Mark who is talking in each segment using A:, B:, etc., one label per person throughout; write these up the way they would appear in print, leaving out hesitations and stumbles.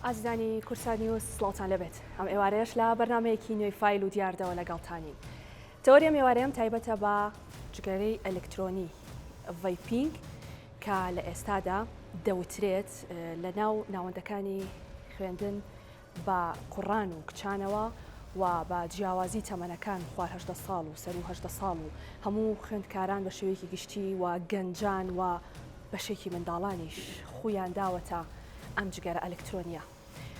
A: ئازیزانی کورسانی و سڵاوتان لەبێت ئەم ئێوارەیەش لە بەرنمەیەکی نوێی فایل و دیاردەوە لەگەڵتانین. تەوەریە ئێوارەیەم تایبەتە بە جگەرەی ئەلکترۆنی ڤایپینگ کە لە ئێستادا دەوترێت لە ناو ناوەندەکانی خوێندن بە قوڕان و کچانەوە و بە جیاوازی تەمەنەکان خوارهەژدە ساڵ و سەر و هەژدە ساڵ و هەموو خوێندکاران بە شێوەیەکی گشتی و گەنجان و بەشێکی منداڵانیش خۆیان داوەتە ئەم جگەرە ئەلکترۆنیە.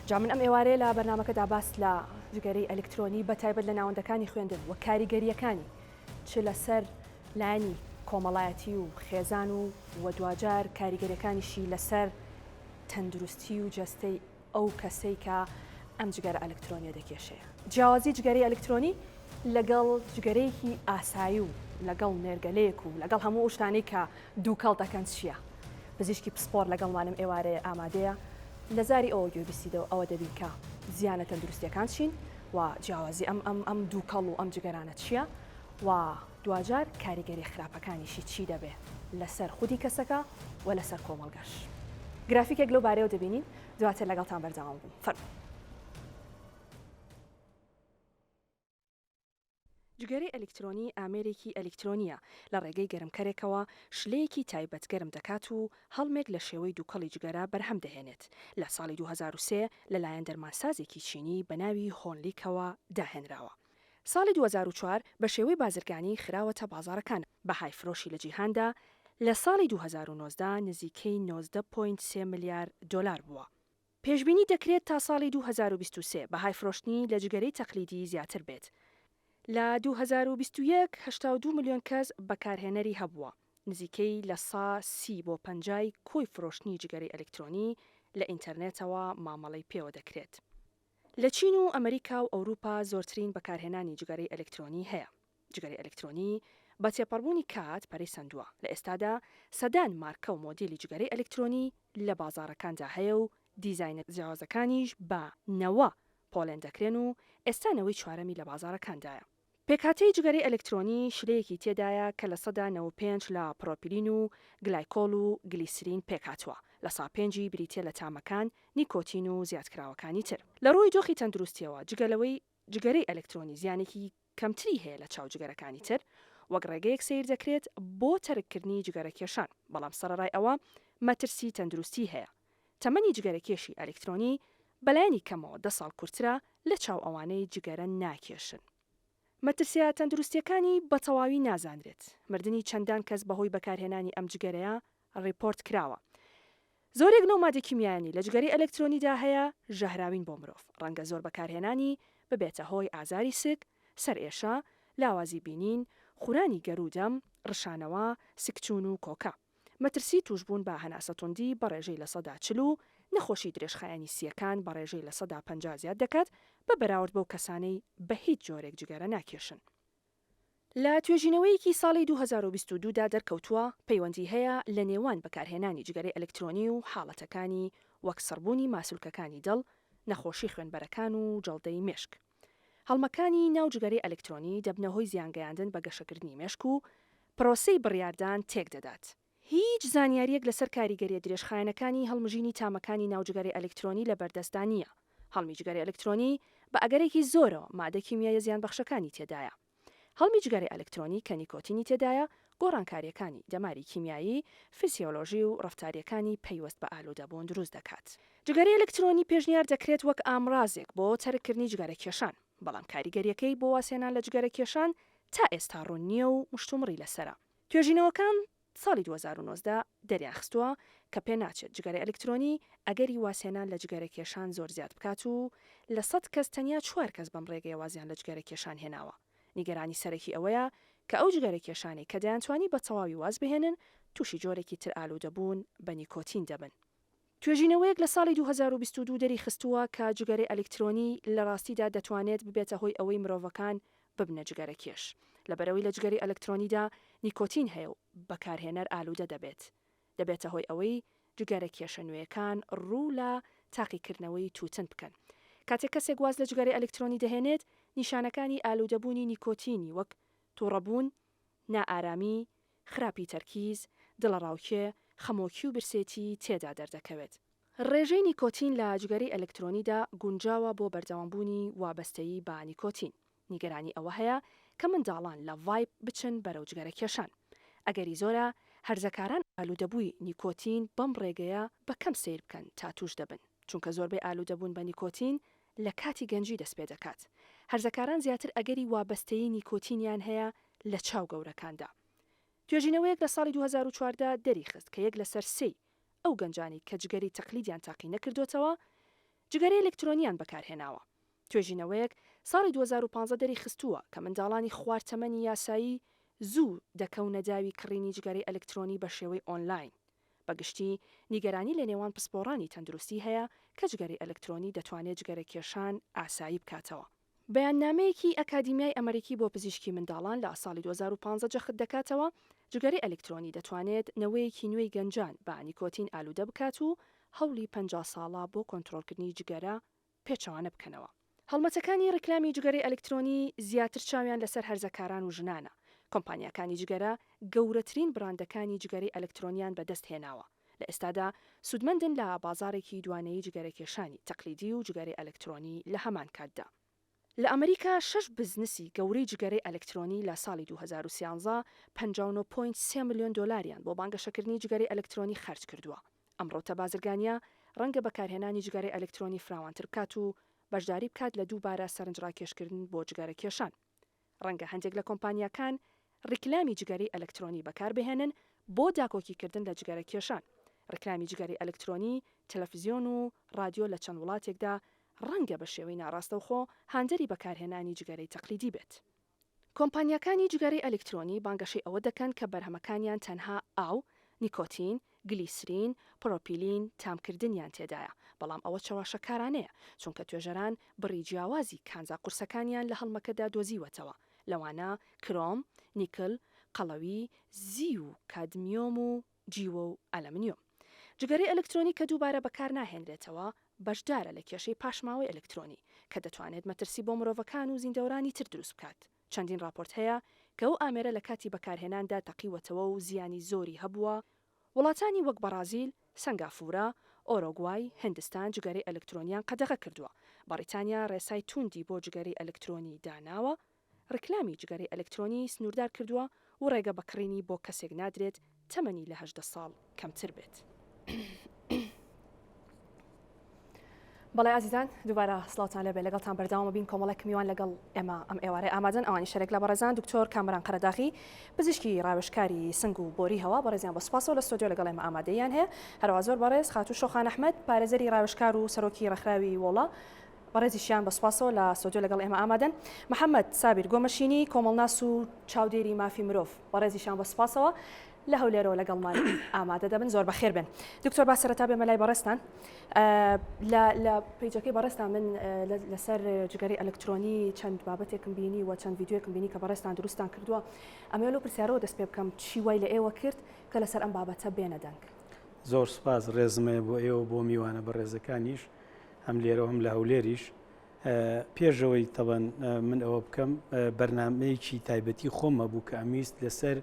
A: جا من ئەم ئێوارەیە لە بەرنامەکەدا باس لە جگەرەی ئەلکترۆنی بە تایبەت لە ناوەندەکانی خوێندن و کاریگەریەکانی چ لەسەر لایەنی کۆمەڵایەتی و خێزان و دوجار کاریگەریەکانیشی لەسەر تەندروستی و جەستەی ئەو کەسەی کە ئەم جگەرە ئەلکترۆنیە دەکێشەیە. جیاوازی جگەرەی ئەلکترۆنی لەگەڵ جگەرەیەکی ئاسایی و لەگەڵ نێرگەلەیەک و لەگەڵ هەموو شتانەی کە دوو کەڵ دەکەن چییە؟ پزیشکی پسپۆر لەگەڵمانم ئێوارەیە ئامادەیە لە زاری ئەوە گوێبیستیدەوە ئەوە دەبین کە زیانە تەندروستیەکان چین و جیاوازی ئەم دوو کەڵ و ئەم جگەرانە چییە و دوجار کاریگەری خراپەکانیشی چی دەبێ لەسەر خودی کەسەکە و لەسەر کۆمەڵگەش. گرافیکێک لەو بارەیەوە دەبینین دواتر لەگەڵتان بەردەوام بووم. فەرموو. جگەرەی ئەلکترۆنی ئامێرێکی ئەلکترۆنیە لە ڕێگەی گەرمکەرێکەوە شلەیەکی تایبەت گەرم دەکات و هەڵمێک لە شێوەی دووکەڵی جگەرە بەرهەم دەهێنێت. لە ساڵی 2003 لەلایەن دەرمانسازێکی چینی بە ناوی هۆنلیکەوە داهێنراوە. ساڵی 2004 بە شێوەی بازرگانی خراوەتە بازاڕەکان بە هایفرۆشی لە جیهاندا لە ساڵی 2019 نزیکەی 19.3 میلیارد دلار بووە. پێشبینی دەکرێت تا ساڵی 2023 بە هایفرۆشتنی لە جگەرەی تەقلیدی زیاتر بێت. لە 2021 82 میلیۆن کەس بەکارهێنەری هەبووە. نزیکەی لە 30 بۆ 50 کۆی فرۆشتنی جگەرەی ئەلکترۆنی لە ئینتەرنێتەوە مامەڵەی پێوە دەکرێت. لە چین و ئەمریکا و ئەوروپا زۆرترین بەکارهێنانی جگەرەی ئەلکترۆنی هەیە. جگەرەی ئەلکترۆنی بە تێپەڕبوونی کات پەرەیسەندووە. لە ئێستادا سەدان مارکە و مۆدیلی جگەرەی ئەلکترۆنی لە بازاڕەکاندا هەیە و دیزاینە جیاوازەکانیش بە 90 پۆلێن دەکرێن و ئێستانەوەی چوارەمی لە بازاڕەکاندایە. پێکهاتەی جگەرەی ئەلکترۆنی شلەیەکی تێدایە کە لە 95 لە پرۆپیلین و گلایکۆل و گلیسرین پێکهاتووە. لە سا 5 بریتە لە تامەکان، نیکۆتین و زیادکراوەکانی تر. لە ڕووی دۆخی تەندروستیەوە جگەرەی ئەلکترۆنی زیانێکی کەمتری هەیە لە چاو جگەرەکانی تر، وەک ڕێگەیەک سیر دەکرێت بۆ تەرککردنی جگەرەکێشان، بەڵام سەرەڕای ئەوە مەترسی تەندروستی هەیە. تەمەنی جگەرەکێشی ئەلکترۆنی بەلایەنی کەمەوە 10 ساڵ کورتترە لە چاو ئەوانەی جگەرە ناکێشن. مەترسیە تەندروستیەکانی بە تەواوی نازانرێت. مردنی چەندان کەس بەهۆی بەکارهێنانی ئەم جگەرەیە ڕیپۆرت کراوە. زۆرێک نەو مادە کیمیایانی لە جگەرەی ئەلکترۆنیدا هەیە ژەهراوین بۆ مرۆڤ. ڕەنگە زۆر بەکارهێنانی ببێتە هۆی ئازاری سک، سەرئێشە، لاوازی بینین، خورانی گەرودەم، ڕشانەوە، سکچون و کۆکە. مەترسی توشبوون بە هەناسەتوندی بە ڕێژەی لە 40 و نەخۆشی درێژخایانی سیەکان بە ڕێژەی لە 150 زیاد دەکات بە بەراورد بەو کەسانەی بە هیچ جۆرێک جگەرە ناکێشن. لە توێژینەوەیەکی ساڵی 2022دا دەرکەوتووە پەیوەندی هەیە لە نێوان بەکارهێنانی جگەرەی ئەلکترۆنی و حاڵەتەکانی وەک سەربوونی ماسوولکەکانی دڵ، نەخۆشی خوێنبەرەکان و جەڵدەی مێشک. هەڵمەکانی ناو جگەرەی ئەلکترۆنی دەبنەهۆی زیانگەیاندن بە گەشەکردنی مێشک و پرۆسەی بڕیاردان تێک دەدات. هیچ زانیاریەک لەسەر کاریگەریە درێژخایەنەکانی هەڵمژینی تامەکانی ناو جگەرەی ئەلکترۆنی لە بەردەستدا نییە. هەڵمی جگەرەی ئەلکترۆنی بە ئەگەرێکی زۆرەوە مادە کیمیایە زیان بەخشەکانی تێدایە. هەڵمی جگەرەی ئەلکترۆنی کە نیکۆتینی تێدایە گۆڕانکاریەکانی دەماری کیمیایی، فیسیۆلۆژی و ڕەفتاریەکانی پەیوەست بە ئالوودەبوون دروست دەکات. جگەرەی ئەلکترۆنی پێشنیار دەکرێت وەک ئامڕازێک بۆ تەرککردنی جگەرەکێشان، بەڵام کاریگەریەکەی بۆ واسێنان لە جگەرەکێشان تا ئێستا ڕوون نییە و مشتومڕی لەسرە. توێژینەوەکان ساڵی 2019 دەریاخستووە کە پێ ناچێت جگەرەی ئەلکترۆنی ئەگەری واسێنان لە جگەرەکێشان زۆر زیاد بکات و لە 100 کەس تەنیا 4 کەس بەم ڕێگەی وازیان لە جگەرەکێشان هێناوە. نیگەرانی سەرەکی ئەوەیە کە ئەو جگەرەکێشانەی کە دەیانتوانی بە تەواوی واز بهێنن تووشی جۆرێکی تر ئالوودەبوون بە نیکۆتین دەبن. توێژینەوەیەک لە ساڵی 2022 دەریخستووە کە جگەرەی ئەلکترۆنی لە ڕاستیدا دەتوانێت ببێتە هۆی ئەوەی مرۆڤەکان ببنە جگەرەکێش. لەبەرەوەی لە جگەری ئەلکترۆنیدا نیکۆتین هەیە و بەکارهێنەر ئالوودە دەبێتە هۆی ئەوەی جگەرەکێشە نوێیەکان ڕوو لە تاقیکردنەوەی تووتن بکەن. کاتێک کەسێک واز لە جگەرەی ئەلکترۆنی دەهێنێت، نیشانەکانی ئالوودەبوونی نیکۆتینی وەک تووڕەبوون، نائارامی، خراپی تەرکیز، دڵەڕاوکێ، خەمۆکی و برسێتی تێدا دەردەکەوێت. ڕێژەی نیکۆتین لە جگەرەی ئەلکترۆنیدا گونجاوە بۆ بەردەوامبوونی وابەستەیی بە نیکۆتین. نیگەرانی ئەوە هەیە کە منداڵان لە ڤایب بچن بەرەو جگەرە کێشان. ئەگەری زۆرە هەرزەکاران ئالوودەبووی نیکۆتین بەم ڕێگەیە بە کەم سیر بکەن تا توش دەبن، چونکە زۆربەی ئالوودەبوون بە نیکۆتین لە کاتی گەنجی دەست پێ دەکات. هەرزەکاران زیاتر ئەگەری وابەستەیی نیکۆتینیان هەیە لە چاو گەورەکاندا. توێژینەوەیەک لە ساڵی 2014 دەریخست کە یەک لەسەر سێ ئەو گەنجانی کە جگەری تەقلیدیان تاقی نەکردوتەوە جگەرەی ئەلکترۆنیان بەکارهێناوە. توێژینەوەیەک ساڵی 2015 دەریخستووە کە منداڵانی خواردتەمەنی یاسایی زوو دەکەونە داوی کڕینی جگەرەی ئەلکترۆنی بە شێوەی ئۆنلاین. بەگشتی نیگەرانی لە نێوان پسپۆڕانی تەندروستی هەیە کە جگەرەی ئەلکترۆنی دەتوانێت جگەرە کێشان ئاسایی بکاتەوە. بەیاننامەیەکی ئەکادیمیای ئەمریکی بۆ پزیشکی منداڵان لە ساڵی 2015 جەخت دەکاتەوە جگەرەی ئەلکترۆنی دەتوانێت نەوەیەکی نوێی گەنجان بە نیکۆتین ئالوودە بکات و هەوڵی 50 ساڵە بۆ کۆنتڕۆلکردنی جگەرە پێچەوانە بکەنەوە. هەڵمەتەکانی ڕکلامی جگەرەی ئەلکترۆنی زیاتر چاویان لەسەر هەرزەکاران و ژنانە. کۆمپانیەکانی جگەرە گەورەترین براندەکانی جگەرەی ئەلکترۆنیان بەدەست هێناوە. لە ئێستادا سودمەندن لە بازارێکی دوانەیی جگەرە کێشانی تەقلیدی و جگەرەی ئەلکترۆنی لە هەمان کاتدا. لە ئەمریکا 6 بزنسی گەورەی جگەرەی ئەلکترۆنی لە ساڵی 2013 $59.3 ملیۆن بۆ بانگەشەکردنی جگەرەی ئەلکترۆنی خەرج کردووە. ئەمڕۆتە بازرگانیە ڕەنگە بەکارهێنانی جگەرەی ئەلکترۆنی فراوانتر بکات و بەشداری بکات لە دووبارە سەرنجڕاکێشکردن بۆ جگەرە کێشان. ڕەنگە هەندێک لە کۆمپانیەکان ڕکلامی جگەرەی ئەلکترۆنی بەکاربهێنن بۆ داکۆکیکردن لە جگەرە کێشان. ڕکلامی جگەرەی ئەلکترۆنی تەلەڤیزیۆن و رادیۆ لە چەند وڵاتێکدا ڕەنگە بە شێوەی ناڕاستەوخۆ هاندەری بەکارهێنانی جگەرەی تەقلیدی بێت. کۆمپانیەکانی جگەرەی ئەلکترۆنی بانگەشەی ئەوە دەکەن کە بەرهەمەکانیان تەنها ئاو، نیکۆتین، گلیسرین، پرۆپیلین تامکردنیان تێدایە، بەڵام ئەوە چاواشەکارانەیە چونکە توێژەران بڕی جیاوازی کانزا قورسەکانیان لە هەڵمەکەدا دۆزیوەتەوە، لەوانە کرۆم، نیکل، قەڵەوی، زی و کادمیۆم و جیوە و ئەلەمنیۆم. جگەرەی ئەلکترۆنی کە دووبارە بەکار ناهێنرێتەوە بەشدارە لە کێشەی پاشماوەی ئەلکترۆنی کە دەتوانێت مەترسی بۆ مرۆڤەکان و زیندەورانی تر دروست بکات. چەندین راپۆرت هەیە کە ئەو ئامێرە لە کاتی بەکارهێناندا تەقیوەتەوە و زیانی زۆری هەبووە. وڵاتانی وەک بەرازیل، سنگافورە، ئۆرۆگوای، هندستان جگەرەی ئەلکترۆنیان قەدەغە کردووە. بەریتانیا ڕێسای توندی بۆ جگەرەی ئەلکترۆنی داناوە، ڕکلامی جگەرەی ئەلکترۆنی سنووردار کردووە و ڕێگە بەکڕینی بۆ کەسێک نادرێت تەمەنی لە 18 ساڵ کەمتر بێت. بەڵێ ئازیزان دووبارە سڵاوتان لەبێ لەگەڵتان بەرداوامە بین کۆمەڵێک میوان لەگەڵ ئێمە ئەم ئێوارەی ئامادەن ئەوانی شەرێک لە بەڕێزان دکتۆر کامران قەرەداغی پزیشکی ڕاوێژکاری سنگ و بۆری هەوا بەڕێزیان بە سوپاسەوە لە ستۆدیۆ لەگەڵ ئێمە ئامادەیان هەیە. هەروە زۆر بەڕێز خاتوو شۆخان ئەحمەد پارێزەری ڕاوێژکار و سەرۆکی ڕێکخراوی وڵا بەڕێزیشیان بە سوپاسەوە لە ستۆدیۆ لەگەڵ ئێمە ئامادەن. محەممەد سابیر گۆمەشینی کۆمەڵناس و چاودێری مافی مرۆڤ بەڕێزیشان بە سوپاسەوە لە هەولێرەوە لەگەڵمان ئامادە دەبن. زۆر بەخێر بن. دکتۆر با سەرەتا بێمە لای بەڕێستان لە پیجەکەی بەڕێستان من لەسەر جگەرەی ئەلکترۆنی چەند بابەتێکم بینی و چەند ڤیدیۆیەکم بینی کە بەڕێستان دروستان کردووە. ئەمە لەو پرسیارەوە دەست پێ بکەم چی وای لە ئێوە کرد کە لەسەر ئەم بابەتە بێنە دەنگ.
B: زۆر سپاس ڕێزمێ بۆ ئێوە بۆ میوانە بە ڕێزەکانیش هەم لێرە هەم لە هەولێریش. پێشەوەی تەبەن من ئەوە بکەم بەرنامەیەکی تایبەتی خۆمە بوو کە ئەمیست لەسەر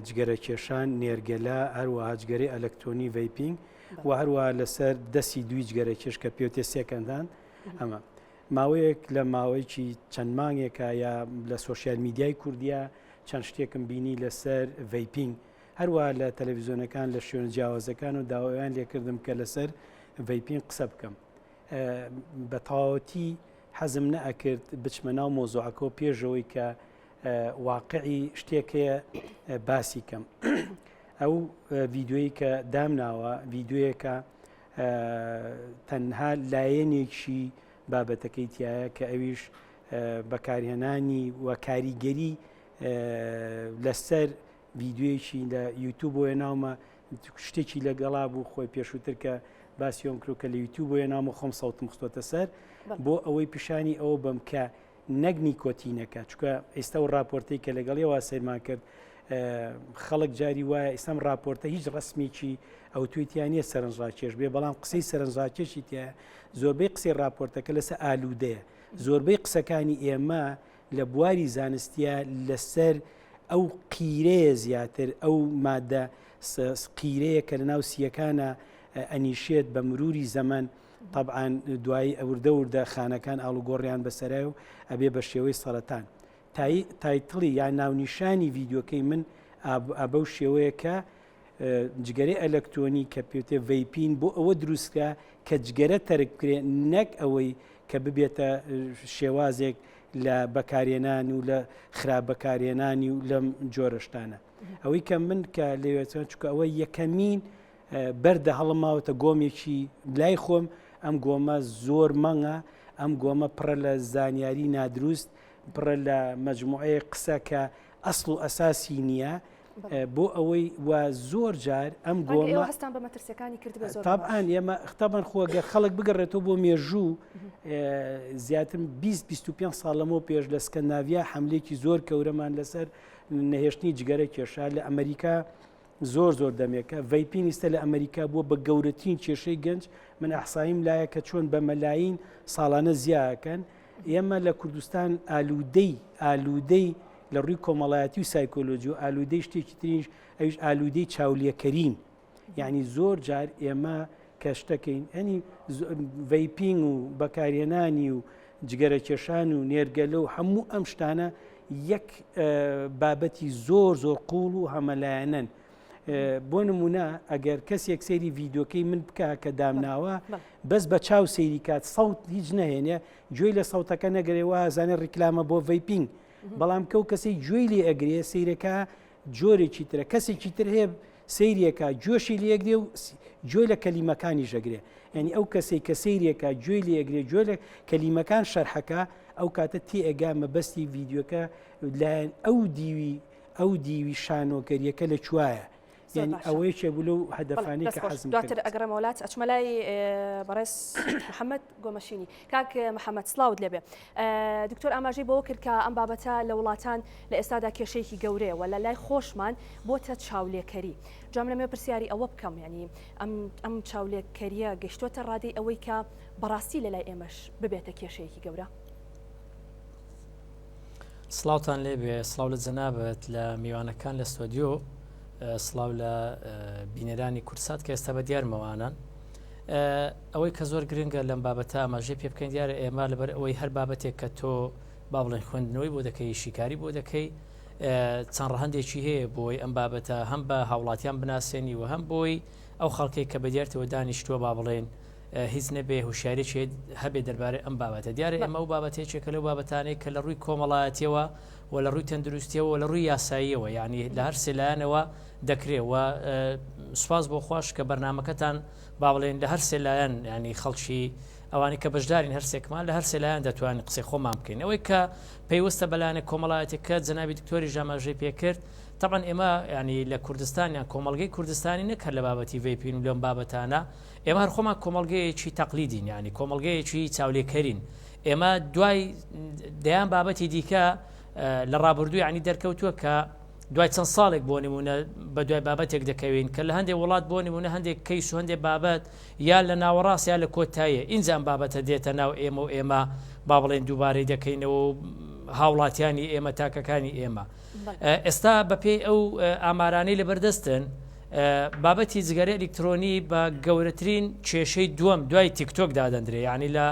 B: جگەرە کێشان نێرگەلا هەروەها جگەرەی ئەلکترۆنی ڤەیپینگ و هەروەها لەسەر دەستی دوی جگەرە کێش کە پێوتێ سێکەندان. ئەمە ماوەیەک لە ماوەیەکی چەند مانگێکە یا لە سۆشیال میدیای کوردیا چەند شتێکم بینی لەسەر ڤەیپینگ هەروەها لە تەلەڤیزیۆنەکان لە شوێنە جیاوازەکان و داوایان لێکردم کە لەسەر ڤەیپینگ قسە بکەم. بە تەواوەتی حەزم نەئەکرد بچمە ناو مۆزوعەکە و پێشەوەی کە واقعی شتێکەیە باسی کەم. ئەو ڤیددیۆی کە دامناوە ڤیددیۆیەکە تەنها لایەنێکی بابەتەکەی تایە کە ئەویش بەکارهێنانی و کاریگەری لەسەر ڤیددیۆیەکی لە یوتیوب بۆیە ناومە شتێکی لەگەڵا بوو خۆی پێشووتر کە باسیۆم کرد کە لە یوتیوب بۆیە ناومە خۆم سەوتم خستۆتە سەر بۆ ئەوەی پیشانی ئەوە بم کە نەک نیکۆتینەکە چکە ئێستا و راپۆرتەی کە لەگەڵیەوە سەیرمان کرد خەڵک جاری وایە ئێستام راپۆرتە هیچ ڕسمیکی ئەو تویتیانە سەرنجڕاکێش بێ بەڵام قسەی سەرنجڕاکێشی تایە زۆربەی قسەی راپۆرتەکە لەسەر ئالوودەیە زۆربەی قسەکانی ئێمە لە بواری زانستیە لەسەر ئەو قیرەیە زیاتر ئەو مادە قیرەیە کە لە ناو سیەکانە ئەنیشێت بە مروری زەمن طبعاً دوایی ئەوردە خانەکان ئاڵوگۆڕیان بەسەرای و ئەبێ بە شێوەی سەرەتان تایتڵی یان ناونیشانی ڤیددیۆکەی من ئەبەو شێوەیە کە جگەرەی ئەلەکترۆنی کە پێوتێ ڤیپین بۆ ئەوە دروستکە کە جگەرە تەرک بکرێ نەک ئەوەی کە ببێتە شێوازێک لە بەکارێنان و لە خراپ بەکارێنانی و لەم جۆرەشتانە ئەوەی کە من کە لەوێتەوە چکە ئەوە یەکەمین بەردە هەڵماوەتە گۆمێکی لای خۆم ئەم گۆمە زۆر مەڭە ئەم گۆمە پڕە لە زانیاری نادروست پڕە لە مەجموعەیە قسە کە ئەسڵ و ئەساسی نییە بۆ ئەوەی وا زۆر جار ئەم گۆمە
A: هەستان بە مەترسیەکانی کرد بە زۆر
B: طبعاً ئێمە خەتابان خۆگە خەڵک بگەڕێتەوە بۆ مێژوو زیاتر 20-25 ساڵەمەوە پێش لە سکەندیناڤیا حملێکی زۆر کەورەمان لەسەر نەهێشتنی جگەرە کێشا لە ئەمریکا زۆر دەمێکە ڤیپینیستە لە ئەمریکا بووە بە گەورەترین کێشەی گەنج من ئەحسایم لایە کە چۆن بە مەلاین ساڵانە زیاکەن ئێمە لە کوردستان ئالوودەی لە ڕووی کۆمەڵایەتی و سایکۆلۆجی و ئالوودەی شتێکی ترینش ئەوش ئالوودەی چاولێکەرین یعنی زۆر جار ئێمە کە شتەکەین ئەنی ڤیپینگ و بەکارهێنانی و جگەرە کێشان و نێرگەلە و هەموو ئەم شتانە یەک بابەتی زۆر قوڵ و هەمەلایەنن بۆ نمونە ئەگەر کەسێک سەیری ڤیددیۆکەی من بکە کە دامناوە بەس بە چاو سەیری کات سەوت هیچ نەهێنێ گوێی لە سەوتەکە نەگەرێەوە زانێ ڕیکلامە بۆ ڤیپینگ بەڵام کەو کەسی گوێی لێ ئەگرێ سەیرەکە جۆرێکی ترە کەسێکی تر هەیە سەیرێکە گوێشی لێگرێ و گوێ لە کەلیمەکانی ژەگرێ ینی ئەو کەسێک کە سەیرێکە گوێی لێگرێ گوێ لە کەلیمەکان شەرحەکە ئەو کاتە تێئگا مەبەستی ڤیددیۆکە لایەن ئەو دیوی شانۆکەریەکە لە کوایە یعنی ئەوەی چێ بوو لەو هەدەفانی کە حەزم
A: دواتر ئەگەرە وڵات ئەچمەلای بەڕێز محەممەد گۆمەشینی کاک محەممەد سلااوت لێبێ دکتۆر ئاماژەی بۆ کرد کە ئەم بابەتە لە وڵاتان لە ئێستادا کێشەیەکی گەورەیە لە لای خۆشمان بۆتە چاولێکەری جام لەمێ پرسیاری ئەوە بکەم ینی ئەم چاولێکەریە گەشتوتە ڕادەی ئەوەی کە بەڕاستی لە لای ئێمەش ببێتە کێشەیەکی گەورە
C: سلااوتان لێبێ سلااو لە جەنابەت لە میوانەکان لە ستۆدیۆ سلااو لە بینەرانی کورسات کە ئێستا بە دیارمەوانان ئەوەی کە زۆر گرنگە لەم بابەتە ئاماژەی پێ بکەین دیارە ئێمە لەبەر ئەوەی هەر بابەتێک کە تۆ با بڵێن خوێندنەوەی بۆ دەکەی شیکاری بۆ دەکەی چەند ڕەهەندێکی هەیە بۆی ئەم بابەتە هەم بە هاوڵاتیان بناسیێنی و هەم بۆی ئەو خەڵکەی کە بەدیارتەوە دانیشتووە با بڵێن هیچ نەبێ هوشیارێکی هەبێ دەربارەی ئەم بابەتە دیارە ئەمە و بابەتێکێکە لەو بابەتانەی کە لە ڕووی کۆمەڵایەتیەوە و لە ڕووی تەندروستیەوە و لە ڕووی یاساییەوە یعنی لە هەر سێلایەنەوە دەکرێەوە سوپاس بۆ خۆش کە بەرنمەکەتان با بڵێن لە هەر سێلایەن ینی خەڵکی ئەوانی کە بەشدارین هەرسێکمان لە هەر سێلایەن دەتوانین قسەی خۆمان بکەین ئەوەی کە پێیوەستە بەلایەنە کۆمەڵایەتێکە جەنابی دکتۆری ژاماژەی پێکرد طبعا ئێمە ینی لە کوردستانیان کۆمەڵگەی کوردستانی نەکە لە بابەتی ڤیپین و لەم بابەتانە ئێمە هەر خۆمان کۆمەڵگەیەکی تەقلیدین ینی کۆمەڵگەیەکی چاولێکەرین ئێمە دوای دەیان بابەتی دیکە لە ڕابردووی ینی دەرکەوتووە کە دوای چەند ساڵێک بۆ نمونە بە دوای بابەتێک دەکەوین کە لە هەندێک وڵات بۆ نمونە هەندێک کەیس و هەندێک بابەت یا لە ناوەڕاست یا لە کۆتاییە ئینجام بابەتە دێتە ناو ئێمە و ئێمە با بڵێن دووبارەی دەکەینەوە هاوڵاتیانی ئێمە تاکەکانی ئێمە ئێستا بەپێی ئەو ئامارانەی لەبەردەستن بابەتی جگەرە ئەلکترۆنی بە گەورەترین کێشەی دووەم دوای تیکتۆک دادەندرێ یعنی لە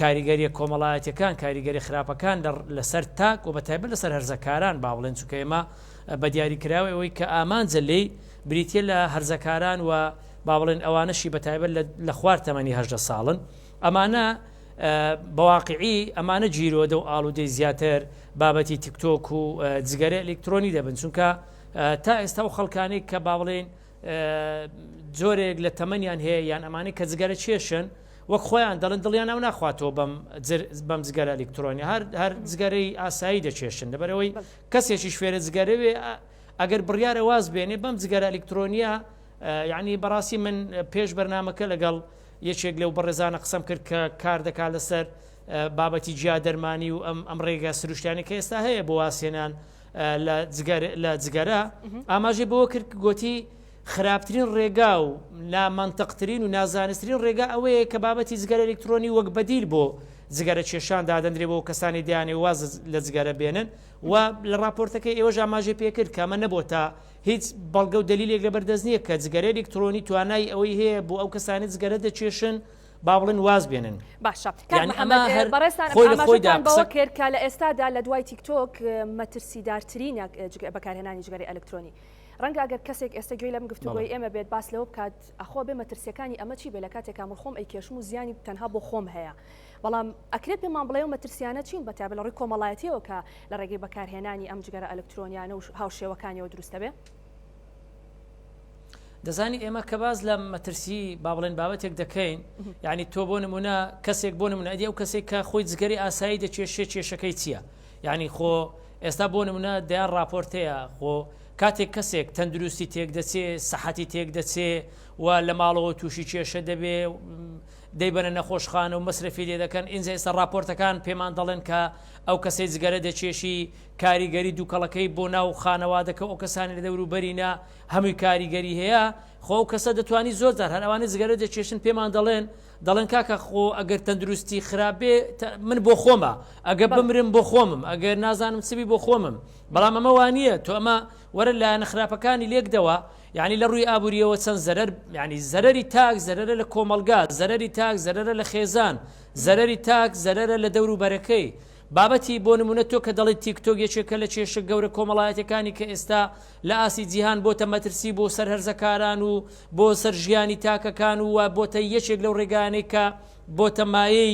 C: کاریگەریە کۆمەڵایەتەکان کاریگەری خراپەکان لەسەر تاک و بەتایبەت لەسەر هەرزەکاران با بڵێن چونکە ئێمە بە دیاریکراوی ئەوەی کە ئامانجە لێی بریتە لە هەرزەکاران و با بڵێن ئەوانەشی بەتایبەت لە خوار تەمەنی 18 ساڵن ئەمانە بەواقعی ئەمانە جیرۆدە و ئاڵودەی زیاتر بابەتی تیکتۆک و جگەرە ئەلکترۆنی دەبن چونکە تا ئێستا و خەڵکانی کە با بڵێن جۆرێک لە تەمەنیان هەیە یان ئەمانەی کە جگەرە چێشن وەک خۆیان دەڵێن دڵیان ئەو ناخواتەوە بەم جگەرە ئەلکترۆنی هەر جگەرەی ئاسایی دەچێشن لەبەرەوەی کەسێکی شوێرە جگەرەوێ ئەگەر بڕیارە واز بێنێ بەم جگەرە ئەلکترۆنیە یعنی بەڕاستی من پێش بەرنامەکە لەگەڵ یەکێک لەو بەڕێزانە قسەم کرد کە کار دەکات لەسەر بابەتی جیا دەرمانی و ئەم ڕێگە سروشتیانی کە ئێستا هەیە بۆ واسێنان لە جگەرە ئاماژەی بەوە کرد گوتی خراپترین ڕێگا و نامەنتەقترین و نازانسترین ڕێگا ئەوەیە کە بابەتی جگەرە ئەلکترۆنی وەک بەدیل بۆ جگەرە کێشان دادەندرێ بۆ کەسانی دیانێ واز لە جگەرە بێنن و لە راپۆرتەکەی ئێوە ئاماژەی پێکرد کە ئەمە نەبووە تا هیچ بەڵگە و دلیلێک لە بەردەست نییە کە جگەرە ئەلکترۆنی توانای ئەوەی هەیە بۆ ئەو کەسانی جگەرە دەچێشن با بڵێن واز بێنن.
A: باشە
C: بەڕێستان
A: بەوە کرد کە لە ئێستادا لە دوای تیکتۆک مەترسیدارترین بەکارهێنانی جگەرەی ئەلکترۆنی. ڕەنگە ئەگەر کەسێک ئێستا گوێی لەم گفتوگۆی ئێمە بێت باس لەوە بکات ئەخۆ بێ مەترسیەکانی ئەمە چی بێ لە کاتێکا من خۆم ئەیکێشم و زیانی تەنها بۆ خۆم هەیە. بەڵام ئەکرێت پێمان بڵێ و مەترسیانە چین بەتابە لە ڕووی کۆمەڵایەتیەوە کە لە ڕێگەی بەکارهێنانی ئەم جگەرە ئەلکترۆنیانە و هاوشێوەکانیەوە دروستە بێ؟
C: دەزانی ئێمە کە باز لە مەترسی با بڵێن بابەتێک دەکەین یعنی تۆ بۆ نمونە کەسێک بۆ نمونە ئەدی ئەو کەسێک کە خۆی جگەری ئاسایی دەچێشێ کێشەکەی چییە؟ یعنی خۆ ئێستا بۆ نمونە دەیان راپۆرتەیە خۆ کاتێک کەسێک تەندروستی تێک دەچێ سەحەتی تێک دەچێ و لە ماڵەوە تووشی کێشە دەبێ دەیبەنە نەخۆشخانە و مەسرفی لێ دەکەن ئینجا ئێستا راپۆرتەکان پێمان دەڵێن کە ئەو کەسەی جگەرە دەچێشی کاریگەری دووکەڵەکەی بۆ ناو خانەوادەکە ئەو کەسانی لە دەوروبەرینە هەمووی کاریگەری هەیە خۆ ئەو کەسە دەتوانانی زۆر جار هەر ئەوانە جگەرە دەچێشن پێمان دەڵێن کاکە خۆ ئەگەر تەندروستی خراپێ من بۆ خۆمە ئەگەر بمرم بۆ خۆمم ئەگەر نازانم چبی بۆ خۆمم بەڵام ئەمە وانە تۆ ئەمە وەرە لایەنە خراپەکانی لێکدەوە یعنی لە ڕووی ئابوووریەوە چەند زەرەر ینی زەرەری تاک زەرەرە لە کۆمەلگا زەرەری تاک زەرەرە لە خێزان زەرەری تاک زەرەرە لە دەوروبەرەکەی بابەتی بۆ نمونە تۆ کە دەڵی تیکتۆک یەکێکە لە کێشە گەورە کۆمەڵایەتەکانی کە ئێستا لە ئاسی جیهان بۆتە مەترسی بۆ سەر هەرزەکاران و بۆ سەر ژیانی تاکەکان و بۆتە یەکێک لەو ڕێگانەی کە بۆتە مایەی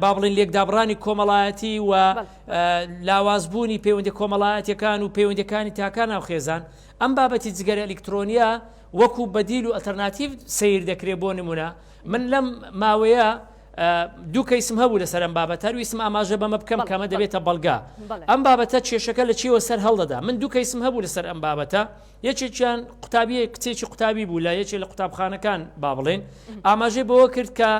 C: با بڵێن لێکدابڕانی کۆمەڵایەتی و لاوازبوونی پەیوەندی کۆمەڵایەتەکان و پەیوەندەکانی تاکان ناو خێزان ئەم بابەتی جگەرە ئەلکترۆنیا وەکو بەدیل و ئەلتەرناتیڤ سیر دەکرێت بۆ نمونە من لەم ماوەیە دوو کەیسم هەبوو لەسەر ئەم بابەتە ویسم ئاماژە بەمە بکەم کەمە دەبێتە بەڵگا ئەم بابەتە کێشەکە لە چیوە سەر هەڵدەدا من دوو کەیسم هەبوو لەسەر ئەم بابەتە یەکێکیان قوتابیە کچێکی قوتابی بوو لە یەکێک لە قوتابخانەکان با بڵێن ئاماژەی بەوە کرد کە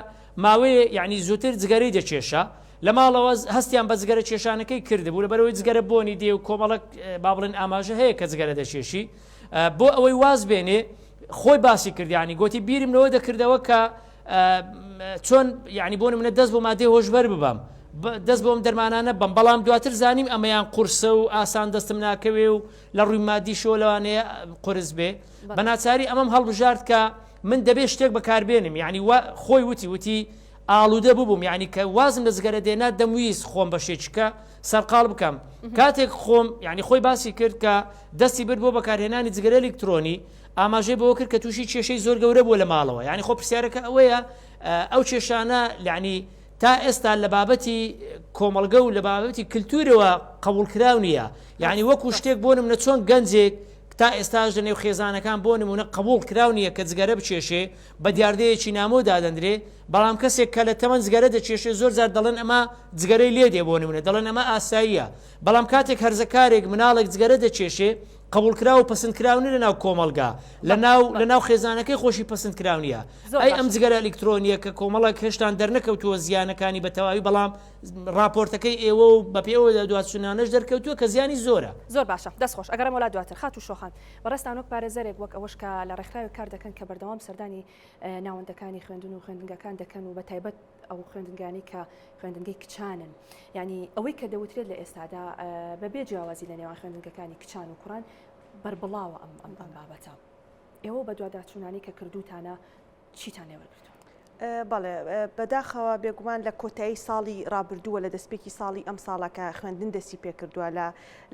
C: ماوەیە یعنی زووتر جگەرەی دەکێشە لە ماڵەوە هەستیان بە جگەرە کێشانەکەی کردبوو لەبەرەوەی جگەرە بۆنی دێ و کۆمەڵک با بڵێن ئاماژە هەیە کە جگەرە دەکێشی بۆ ئەوەی واز بێنێ خۆی باسی کردیانی گوتی بیرمەوە دەکردەوە کە چۆن یعنی بۆ منە دەست بۆ مادەی هۆشبەر ببەم دەست بۆم دەرمانانە بم بەڵام دواتر زانیم ئەمەیان قورسە و ئاسان دەستم ناکەوێ و لە ڕووی مادی شۆ لەوانەیە قرس بێ بە ناچاری ئەمەم هەڵبژارد کە من دەبێت شتێک بەکاربێنم یعنی خۆی وتی ئالوودە ببووم یعنی کە وازم لە جگەرە دێنا دەمویست خۆم بە شێچکە سەرقاڵ بکەم کاتێک خۆم یعنی خۆی باسی کرد کە دەستی برد بۆ بەکارهێنانی جگەرە ئەلکترۆنی ئاماژەی بەوە کرد کە تووشی کێشەی زۆر گەورە بووە لە ماڵەوە یعنی خۆ پرسیارەکە ئەوەیە ئەو کێشانە یعنی تا ئێستا لە بابەتی کۆمەڵگە و لە بابەتی کللتورەوە قبولکراو نییە یعنی وەکو شتێک بۆ نمونە چۆن گەنجێک تا ئێستاش لە نێو خێزانەکان بۆ نمونە قبول کراو نییە کە جگەرە بچێشێ بە دیاردەیەکی نامۆ دادەندرێ بەڵام کەسێک کە لە تەمەەن جگەرە دەچێشێ زۆر زار دەڵێن ئەمە جگەرەی لێ دێ بۆ نمونە دەڵێن ئەمە ئاساییە بەڵام کاتێک هەرزەکارێک مناڵێک جگەرە دەچێشێ قبولکرا و پسندکراونی لە ناو کۆمەلگا لە ناو خێزانەکەی خۆشی پسندکراونیە ئەی ئەم جگەرە ئەلکترۆنیە کە کۆمەڵک هێشتان دەرنەکەوتووە زیانەکانی بە تەواوی بەڵام راپۆرتەکەی ئێوە و بە پێوە دواتچوونانەش دەرکەوتووە کە زیانی زۆرە
A: زۆر باشە دەستخۆش ئەگەرم وڵات دواتر خات و شۆخان بەڕێستان وەک پارێزەرێک وەک ئەوەش کە لە ڕێکخراوی کار دەکەن کە بەردەوام سەردانی ناوەندەکانی خوێندن و خوێندنگەکان دەکەن و بە تایبەت ئەو خوێندنگانی کە خوێندنگەی کچانن یعنی ئەوەی کە دەوترێت لە ئێستادا بەبێ جیاوازی لە نێوان خوێندنگەکانی کچان و کوڕان بربڵاوە ئەم بابەتە ئێوە بە دوواداچوونانی کە کردوتانە چیتان لێوەرگرتووە؟
D: بەڵێ بەداخەوە بێگومان لە کۆتایی ساڵی ڕابردووە لە دەستپێکی ساڵی ئەم ساڵەکە خوێندن دەستی پێکردووە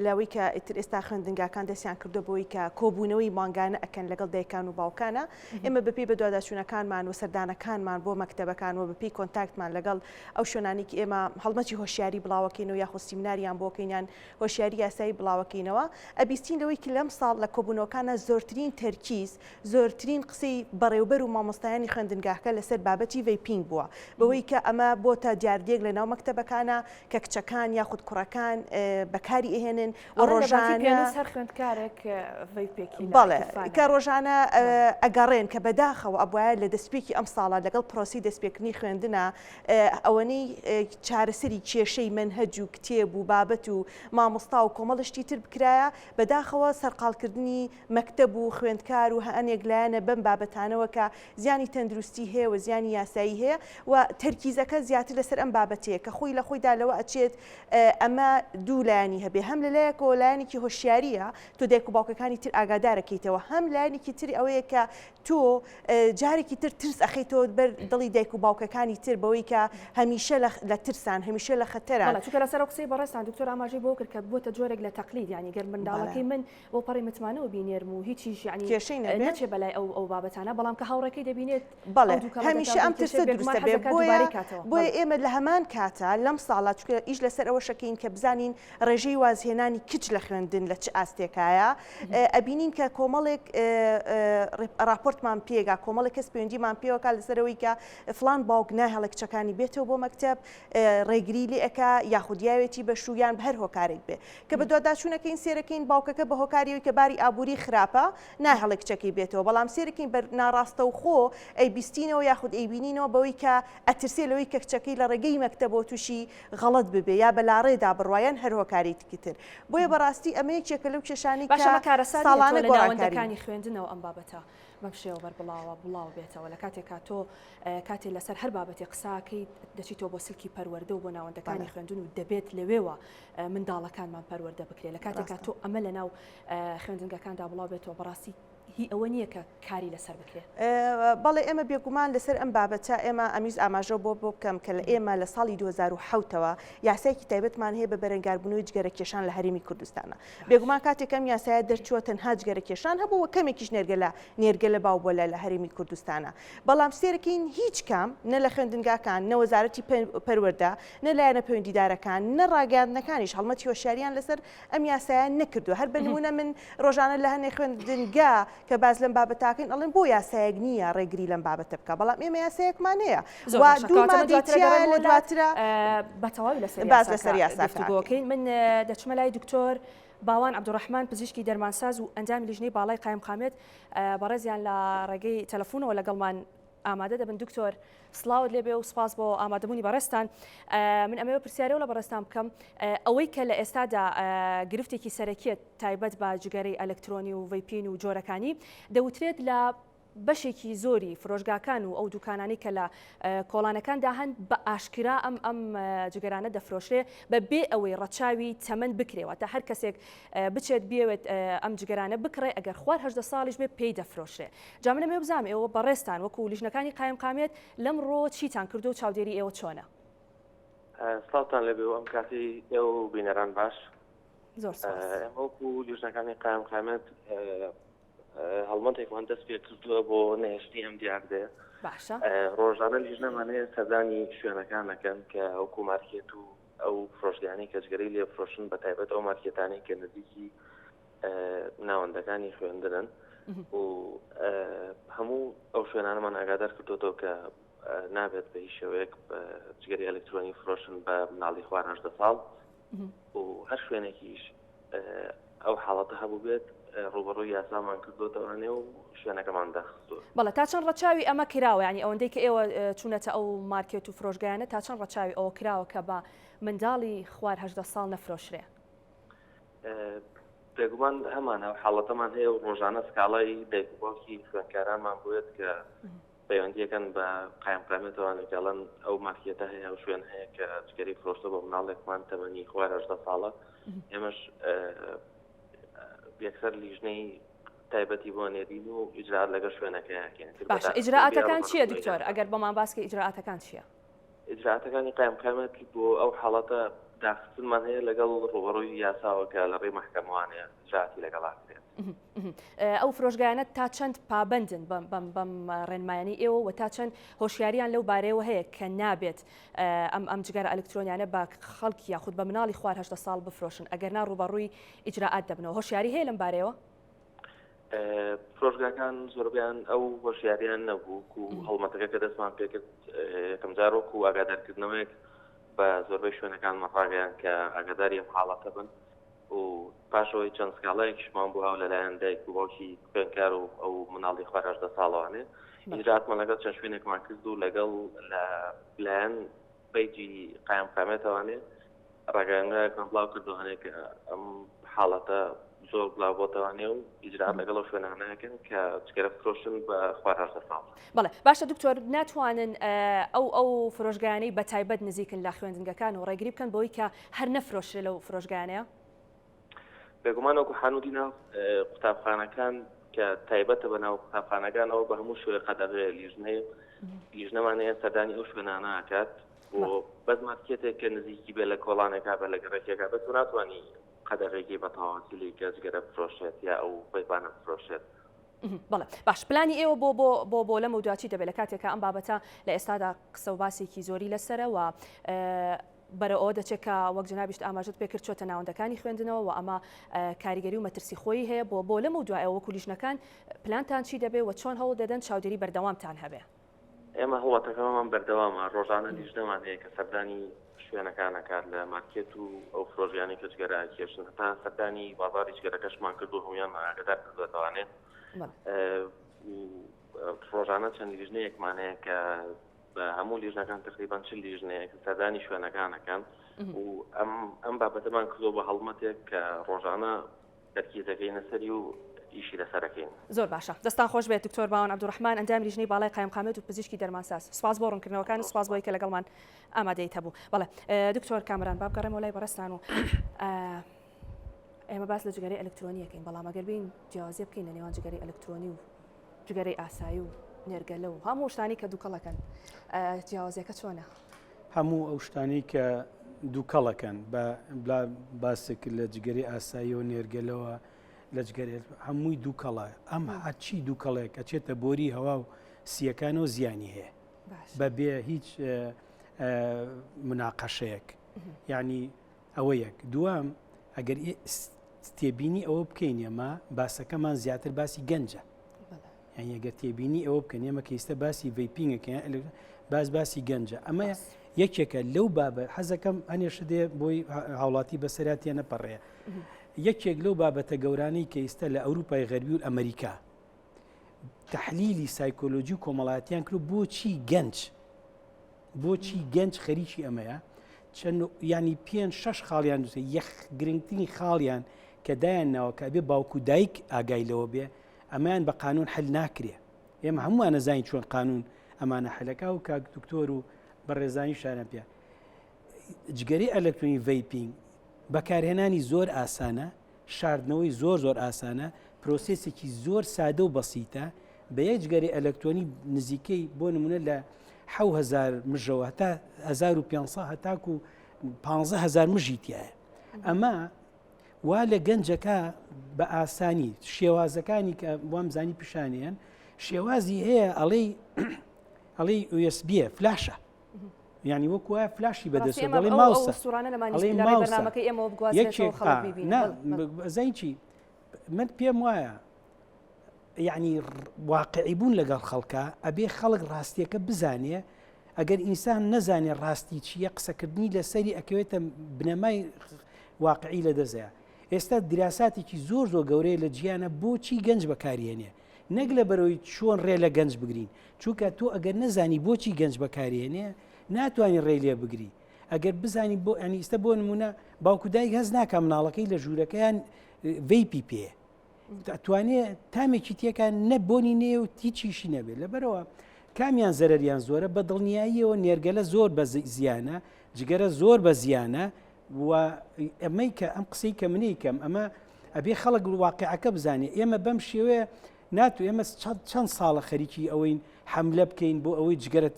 D: لەوەی کە ئیتر ئێستا خوێندنگاکان دەستیان کردو بۆی کە کۆبوونەوەی مانگانە ئەکەن لەگەڵ دایکان و باوکانە ئێمە بەپی بە دوواداچوونەکانمان و سەردانەکانمان بۆ مەکتەبەکان و بەپی کۆنتاکتمان لەگەڵ ئەو شوێنانێکی ئێمە هەڵمەتی هۆشیاری بڵاوەکەینەوە یاخۆ سیمیناریان بۆکەینیان هۆشیاری یاسایی بڵاوەکەینەوە ئەبیستین لەوەی کە لەم ساڵ لە کۆبوونەوەکانە زۆرترین تەرکیز زۆرترین قسەی بەڕێوبەر و مامۆستایانی خوێندنگاکە لەسەر بابەتی ڤیپینگ بووە بەوەی کە ئەمە بۆتە دیاردێک لە ناو مەکتەبەکانە کە کچەکان یاخود کوڕەکان بەکاری ئەهێنن و ڕۆژانە بەڵێ کە ڕۆژانە ئەگەڕێن کە بەداخەوە ئەبواە لە دەستپێکی ئەم ساڵە لەگەڵ پرۆسی دەستپێکردنی خوێندنە ئەوەنەی چارەسەری کێشەی منهەج و کتێب و بابەت و مامۆستا و کۆمەڵشتی تر بکرایە بەداخەوە سەرقاڵکردنی مەکتەب و خوێندکار و هەنێک لایەنە بەم بابەتانەوە کە زیانی تەندروستی هەیە و زیانی بەڵێنەکانی یاسایی هەیە و تەرکیزەکە زیاتر لەسەر ئەم بابەتەیە کە خۆی لە خۆیدا لەوە ئەچێت ئەمە دوو لایانی هەبێ هەم لەلایەکەوە لایەنێکی هۆشیاریە تۆ دایک و باوکەکانی تر ئاگادارەکەیتەوە هەم لایەنێکی تری ئەوەیە کە تۆ جارێکی تر ترس ئەخەیتەوە بەر دڵی دایک و باوکەکانی تر بەوەی کە هەمیشە لە ترسان هەمیشە لە خەتەران
A: چونکە لەسەر قسەی بەڕێستان دکتۆر ئاماژەی بۆ کرد کە بووە جۆرێک لە تەقلید یعنی گەر منداڵەکەی من بۆ پەڕی متمانەوە بینێرم و هیچیش یعنی
D: کێشەی
A: نەچێ بەلای ئەو بابەتانە بەڵام کە هاوڕێکەی دەبینێت
D: بەڵێ هەمیشە ئەم ترسە دروستە بێ بۆیە ئێمە لە هەمان کاتە لەم ساڵات چکە ئیش لەسەر ئەوە شەکەین کە بزانین ڕێژەی وازهێنانی کچ لە خوێندن لە چ ئاستێکایە ئەبینین کە کۆمەڵێک راپۆرتمان پێگا کۆمەڵی کەس پەیوەندیمان پێوەکە لەسەرەوەی کە فلان باوک ناهێڵە کچەکانی بێتەوە بۆ مەکتەب ڕێگری لێ ئەکا یاخودیاوێتی بە شوویان بە هەر هۆکارێک بێ کە بە دوواداچوونەکەین سێرەکەین باوکەکە بە هۆکاریەوەی کە باری ئابووری خراپە ناهێڵە کچەکەی بێتەوە بەڵام سێرەکەین بە ناڕاستە و خۆ ئەی بیستینەوە یاخود ئەیبینینەوە بەوەی کە ئەترسێ لەوەی کە کچەکەی لە ڕێگەی مەکتەبەوە تووشی غەڵەت ببێ یا بەلاڕێدا بڕوایان هەر هۆکارێکی تر بۆیە بەڕاستی ئەمە یەکێکە لەو کێشانی
A: ساڵانە گۆڕانەکانی خوێندنەوە ئەم بابەتە بەم شێوە بەربڵاوە بڵاو بێتەوە لە کاتێکا تۆ کاتێ لەسەر هەر بابەتی قساکەی دەچیتەوە بۆ سلکی پەروەردە و بۆ ناوەندەکانی خوێندن و دەبێت لەوێوە منداڵەکانمان پەروەردە بکرێت لە کاتێکا تۆ ئەمە لە ناو خوێندنگەکاندا بڵاو بێتەوە بەڕاستی هی ئەوە نییە کە کاری لەسەر بکرێت
D: بەڵێ ئێمە بێگومان لەسەر ئەم بابەتە ئێمە ئەمیز ئاماژە بۆ بکەم کە لە ئێمە لە ساڵی 2010ەوە یاسایەکی تایبەتمان هەیە بە بەرەنگاربوونەوەی جگەرە کێشان لە هەرێمی کوردستانە بێگومان کاتێکم یاسایە دەرچووە تەنها جگەرە کێشان هەبوو کەمێکیش نێرگە لە باو بۆ لە هەرێمی کوردستانە بەڵام سێرەکەین هیچ کام نە لە خوێندنگاکان نە وەزارەتی پەروەردە نە لایەنە پەیوەندیدارەکان نە ڕاگەاندنەکانیش هەڵمەتی هۆشیاریان لەسەر ئەم یاسایە نەکردو هەر بە نمونە من ڕۆژانە لە هەنێ خوێندنگا کە باز لەم بابەتاکەین ئەڵێن بۆ یاسایەک نییە ڕێگری لەم بابەتە بکە بەڵام ئێمە یاسایەکمان هەیە دوو مادەی لە دواترە
A: بەتەواوی
D: باز لەسەر یاساگەکەین
A: من دەچمە لای دکتۆر باوان عبدوڕحمان پزیشکی دەرمانساز و ئەنجامی لیژنەی باڵای قایمقامێت بەڕێزیان لە ڕێگەی تەلەفۆنەوە لەگەڵمان ئامادە دەبن دکتۆر سلااوت لێبێ و سپاس بۆ ئامادەبوونی بەڕێستان من ئەمەوە پرسیارەوە لە بەڕێستان بکەم ئەوەی کە لە ئێستادا گرفتێکی سەرەکیت تایبەت بە جگەرەی ئەلکترۆنی و ڤیپین و جۆرەکانی دەوترێت لە بەشێکی زۆری فرۆژگاکان و ئەو دوکانانی کە لە کۆڵانەکاندا هەن بە ئاشکرا ئەم جگەرانە دەفرۆشرێ بە بێ ئەوەی ڕەچاوی تەمەند بکرێەوە تا هەر کەسێک بچێت بێوێت ئەم جگەرانە بکڕێ ئەگەر خوار 18 ساڵیش بێ پێی دەفرۆشرێ جامنە مێ بزانام ئێوە بەڕێستان وەکو لیژنەکانی قایمقامێت لەمڕۆ چیتان کردو و چاودێری ئێوە چۆنە؟
E: ساڵتان لەبێ ئەم کاتی ئێوە بینەران باش
A: زۆر
E: وەکو لیژنەکانی قایمقامێت هەڵمەتێکمان دەست پێ کردووە بۆ نەهێشتی ئەم دیاردێ
A: باشە
E: ڕۆژانە لیژنەمانەیە سەردانی شوێنەکانەکەن کە ئەوکو مارکێت و ئەو فرۆشتیانی کەچگەری لێ فرۆشن بە تایبەت ئەو مارکێتانی کە نزیکی ناوەندەکانی خوێندنن و هەموو ئەو شوێنانەمان ئاگادار کردوەوە کە نابێت بە هیچ شێوەیەک جگەری ئەلکترۆنی فرۆشن بە مناڵی خوار 18 ساڵ و هەر شوێنێکیش ئەو حاڵەتە هەبوو بێت ڕوبەڕووی یاسامان کردوتەوەنێ و شوێنەکەمان داخستووە
A: بەڵێ تا چەند ڕەچاوی ئەمە کراوە ینی ئەوەندەی کە ئێوە چوونەتە ئەو مارکێت و فرۆژگایانە تا چەند ڕەچاوی ئەوە کراوە کە بە منداڵی خوار 18 ساڵ نەفرۆشرێ
E: بێگومان هەمانە حاڵەتەمان هەیە و ڕۆژانە سکاڵای دایکباوکی خوێندکارانمان بوێت کە پەیوەندیەکەن بە قایمقامێتەوەنێکڵەن ئەو مارکێتە هەیە و شوێن هەیە کە جگەری فرۆشتە بۆ مناڵێکمان تەمەنی خوار 18 ساڵە ئێمەش یەکسەر لیژنەی تایبەتی بۆ نێرین و ئیجرات لەگەڵ شوێنەکەیەکەن
A: باشە ئیجراعاتەکان چییە دکتۆر ئەگەر بەمان باسکە ئیجراعاتەکان چییە؟
E: ئیجراعاتەکانی قایمقامێت بۆ ئەو حاڵەتە داخستنمان هەیە لەگەڵ ڕوبەڕووی یاساوەکە لە ڕێی مەحکەمەوانەیە ئیجراعاتی لەگەڵاکرێت
A: ئەو فرۆژگایانە تا چەند پابندن بەم ڕێنمایانی ئێوە و تا چەند هۆشیاریان لەو بارەیەوە هەیە کە نابێت ئەم جگەرە ئەلکترۆنیانە بە خەڵکی یاخود بە مناڵی خوار 18 ساڵ بفرۆشن ئەگەر نا ڕوبەڕووی ئیجراعات دەبنەوە هۆشیاری هەیە لەم بارەیەوە؟
E: فرۆژگاکان زۆربیان ئەو هۆشیاریان نەبوو و هەڵمەتەکە کە دەستمان پێکرد یەکەم جارۆک و ئاگادارکردنەوەیەک بە زۆربەی شوێنەکان مەڕاگەیان کە ئاگاداری ئەم حاڵەتە بن و پاشەوەی چەند سکاڵایەکیشمان بوو هاو لەلایەن دایک و باوکی خوێندکار و ئەو مناڵی خوار 18 ساڵەوانێ ئیجراتمان لەگەڵ چەند شوێنێکمان کرد و لەگەڵ لایەن بەیجی قایمقامێتەوانێ ڕاگەیاندنەوەیەکمان بڵاو کردووانێ کە ئەم حاڵەتە زۆر بڵاو بۆتەوانێ و ئیجرا لەگەڵ شوێنانەکەن کە جگەرە فرۆشن بە خوارهەشتە ساڵ.
A: بەڵێ باشە دکتۆر ناتوانن ئەو فرۆشگانەی بە تایبەت نزیکن لە خوێندنگەکان و ڕێگری بکەن بۆی کە هەر نەفرۆشە لەو فرۆشگانەیە؟
E: بێگومانەوەکو حانوودینە قوتابخانەکان کە تایبەتە بە ناو قوتابخانەکانەوە بە هەموو شوێ قەدەغێ لیژنەمانەیە سەردانی ئەو شوێنانە ئاکات بۆ بەس مارکێتێک کە نزیکی بێ لە کۆڵانێکا بە لە گەڕێکێکا بەت و ناتوانانی قەدەغێکی بە تەواوەتی لی گەزگەرە بفرۆشێت یا ئەو بەیبانە بفرۆشێت.
A: بەڵێ باش پلانی ئێوە بۆ لەم و دواتچی دەبێت لە کاتێکە ئەم بابەتە لە ئێستادا قسە و باسێکی زۆری لەسەرەوە بەرەوە دەچێکە وەک جنابیشت ئاماژت پێکرد چۆتە ناوەندەکانی خوێندنەوە و ئەمە کاریگەری و مەترسی خۆی هەیە بۆ لەم و دوایەوە وەکو لیژنەکان پلانتان چی دەبێت و چۆن هەوڵ دەدەن چاودێری بەردەوامتان هەبێ؟
E: ئێمە هەوڵاتەکەمان بەردەوامە ڕۆژانە لیژنەمان هەیە کە سەردانی شوێنەکانەکات لە مارکێت و ئەو فرۆژیانی کە جگەرە کێشن هەتا سەردانی بازاری جگەرەکەشمان کرد و هەمویان ئاگدار کردوێتوانێت ڕۆژانە چەند لیژنەیەکمان هەیە کە بە هەموو لیژنەکان تقریبان چ لیژنەیە کە سەردانی شوێنەکانەکەن و ئەم بابەتەمان کردو بە هەڵمەتێک کە ڕۆژانە تەرکیزەکەینە سەری و ئیشی لەسەرەکەین.
A: زۆر باشە دەستان خۆش بێت دکتۆر باوان عەبدوڕەحمان ئەندامی لیژنەی باڵای قایمقامەت و پزیشکی دەرمانساز. سوپاس بۆ ڕوونکردنەوەکان، سوپاس بۆی کە لەگەڵمان ئامادەیت هەبوو. بەڵێ دکتۆر کامران با بگەڕێمەوە لای بەڕێستان و ئێمە باس لە جگەرەی ئەلکترۆنیەکەین بەڵام ئەگەر بین جیاوازیە بکەین لە نێوان جگەرەی ئەلکترۆنی و جگەرەی ئاسایی و نێرگەلە و هەموو شتانی کە دووکەڵەکەن جیاوازیەکە چۆنە؟
B: هەموو ئەو شتانی کە دووکەڵەکەن بە باسێک لە جگەری ئاسایی و نێرگەلەوە لە جگەرێت هەمووی دووکەڵە ئەم هەچی دووکەڵێک ئەچێتە بۆری هەوا و سیەکانەوە زیانی هەیە بەبێ هیچ مناقەشەیەک یعنی ئەوە یەک دوام ئەگەر تێبینی ئەوە بکەین ئێمە باسەکەمان زیاتر باسی گەنجە یعنی ئەگەر تێبینی ئەوە بکەن ئێمە کە ئێستا باسی ڤیپینگەکەن باسی گەنجە ئەمە یەکێکە لەو بابەت حەزەکەم هەنێشە دێ بۆی هاوڵاتی بەسەراتیە نەپەڕێ یەکێک لەو بابەتە گەورانەی کە ئێستا لە ئەوروپای غەربی و ئەمریکا تحلیلی سایکۆلۆژی و کۆمەڵاتیان کرد بۆچی گەنج خەریکی ئەمەیە چەند ینی 5-6 خاڵیان یەخ گرنگترین خاڵیان کە دایان ناوە کە بێ باوکو دایک ئاگای لەوە بێ ئەمایان بە قانون حل ناکرێ ئێمە هەمووان نەزانین چۆن قانون ئەمانە حلەکە و کاک دکتۆر و بەڕێزانی شارە پێ جگەری ئەلکترۆنی ڤیپینگ بەکارهێنانی زۆر ئاسانە شاردنەوەی زۆر ئاسانە پرۆسێسێکی زۆر سادە و بەسیتە بە یەک جگەری ئەلکترۆنی نزیکەی بۆ نمونە لە 7,000 مژەوە هەتا 1500 هەتاکو 15,000 مژی تایە ئەمە وا لە گەنجەکە بە ئاسانی شێوازەکانی کە وام زانی پیشانیان شێوازی هەیە ئەڵێ USB فلاشە یعنی وەکوە فلاشی بەدەست دەڵێ ماوسە زەینچی من پێم وایە یعنی واقعی بوون لەگەڵ خەڵکە ئەبێ خەڵک ڕاستیەکە بزانێ ئەگەر ئینسان نەزانێ ڕاستی چییە قسەکردنی لەسەری ئەکەوێتە بنەمای واقعی لە دەزەیە ئێستا دراساتێکی زۆر گەورەیە لە جیانە بۆچی گەنج بەکارێنێ نەک لە بەرەوەی چۆن ڕێ لە گەنج بگرین چونکە تۆ ئەگەر نەزانی بۆچی گەنج بەکارێنێ ناتوانانی ڕێ لێ بگری ئەگەر بزانی بۆ ئەنی ئێستا بۆ نمونە باوکو دایک هەز ناکە مناڵەکەی لە ژوورەکەیان ڤیپی پێ توانێت تامێکی تێکان نەبوونی نێ و هیچیشی نەبێت لەبەرەوە کامیان زەرەریان زۆرە بە دڵنیاییەوە نێرگەلە زۆر بە زیانە جگەرە زۆر بە زیانە و ئەمەی کە ئەم قسەی کە منی کەم ئەمە ئەبێ خەڵک واقعەکە بزانێ ئێمە بەم شێوەیە ناتو ئێمە چەند ساڵە خەریکی ئەوەین حملە بکەین بۆ ئەوەی جگەرە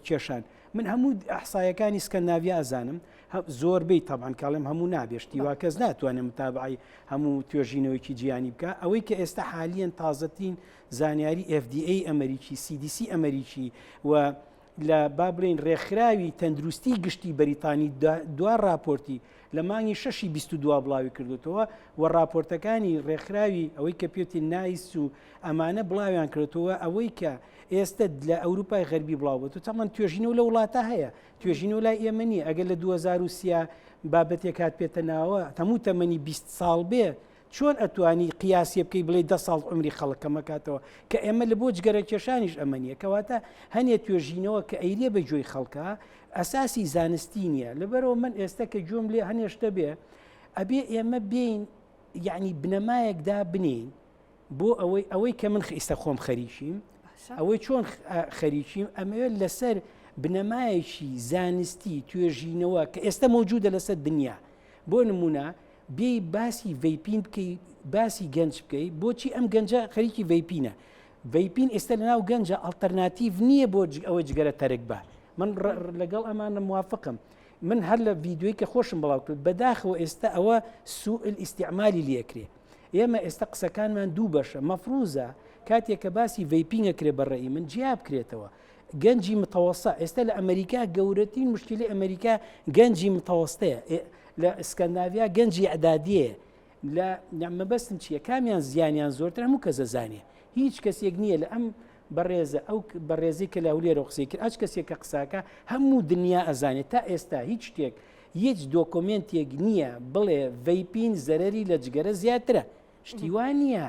B: کێشان من هەموو ئەحسایەکانی سکەندناڤیا ئەزانم زۆربەی تەبعاً کاڵێم هەموو نابێشتی وا کەس ناتوانێت متابعی هەموو توێژینەوەیکی جیانی بکە ئەوەی کە ئێستا حالیان تازەترین زانیاری FDA ئەمریکی CDC ئەمریکی و لە با بڵێن ڕێکخراوی تەندروستی گشتی بەریتانی دوا راپۆرتی لە مانگی 6/22 بڵاوی کردوتەوە و راپۆرتەکانی ڕێکخراوی ئەوەی کە پێوتی نایس و ئەمانە بڵاویان کردەوە ئەوەی کە ئێستا لە ئەوروپای غەربی بڵاو بێت و تەمان توێژینەوە لە وڵاتە هەیە توێژینەوە لای ئێمە نیە ئەگەر لە 2030 بابەتێک هات پێێتە ناوە هەموو تەمەنی 20 ساڵ بێ چۆن ئەتوانی قیاسی بکەی بڵێ 10 ساڵ عمری خەڵکەمە کاتەوە کە ئێمە لە بۆ جگەرە کێشانیش ئەمەنیە کەواتە هەنێ توێژینەوە کە ئەیرێ بە جۆی خەڵکە ئەساسی زانستی نییە لەبەرەوە من ئێستا کە جۆم لێ هەنێشتە بێ ئەبێ ئێمە بین یعنی بنەمایەکدا بنین بۆ ئەوەی کە من ئێستا خۆم خەریکیم ئەوەی چۆن خەریکیم ئەمەوێت لەسەر بنەمایەکی زانستی توێژینەوە کە ئێستا مەوجودە لەسەر دنیا بۆ نمونە بێ باسی ڤیپین بکەی باسی گەنج بکەی بۆچی ئەم گەنجە خەریکی ڤیپینە ڤیپین ئێستا لەناو گەنجە ئەڵتەرناتیڤ نییە بۆ ئەوە جگەرە تەرک بە من لەگەڵ ئەمانە موافقم من هەر لە ڤیددیوی کە خۆشم بڵاو کرد بەداخەوە ئێستا ئەوە سوء ئیستیعمالی لێکرێ ئێمە ئێستا قسەکانمان دوو بەشە مەفروزە کاتێک کە باسی ڤیپینەکرێ بەڕێی من جیا بکرێتەوە گەنجی متەوەسە ئێستا لە ئەمریکا گەورەترین مشکلی ئەمریکا گەنجی متەوەستەیە لە ئسکەندناڤیا گەنجی عدادیە لە مەبەستن چییە کامیان زیانیان زۆرتر هەموو کەسە زانێ هیچ کەسێک نییە لە ئەم بەڕێزە ئەو بەڕێزی کە لاولێرە قسەی کرد ئەچ کەسێک کە قساکە هەموو دنیا ئەزانێت تا ئێستا هیچ شتێک هیچ دۆکۆمنتێک نییە بڵێ ڤیپین زەرەری لە جگەرە زیاترە شتیوان نییە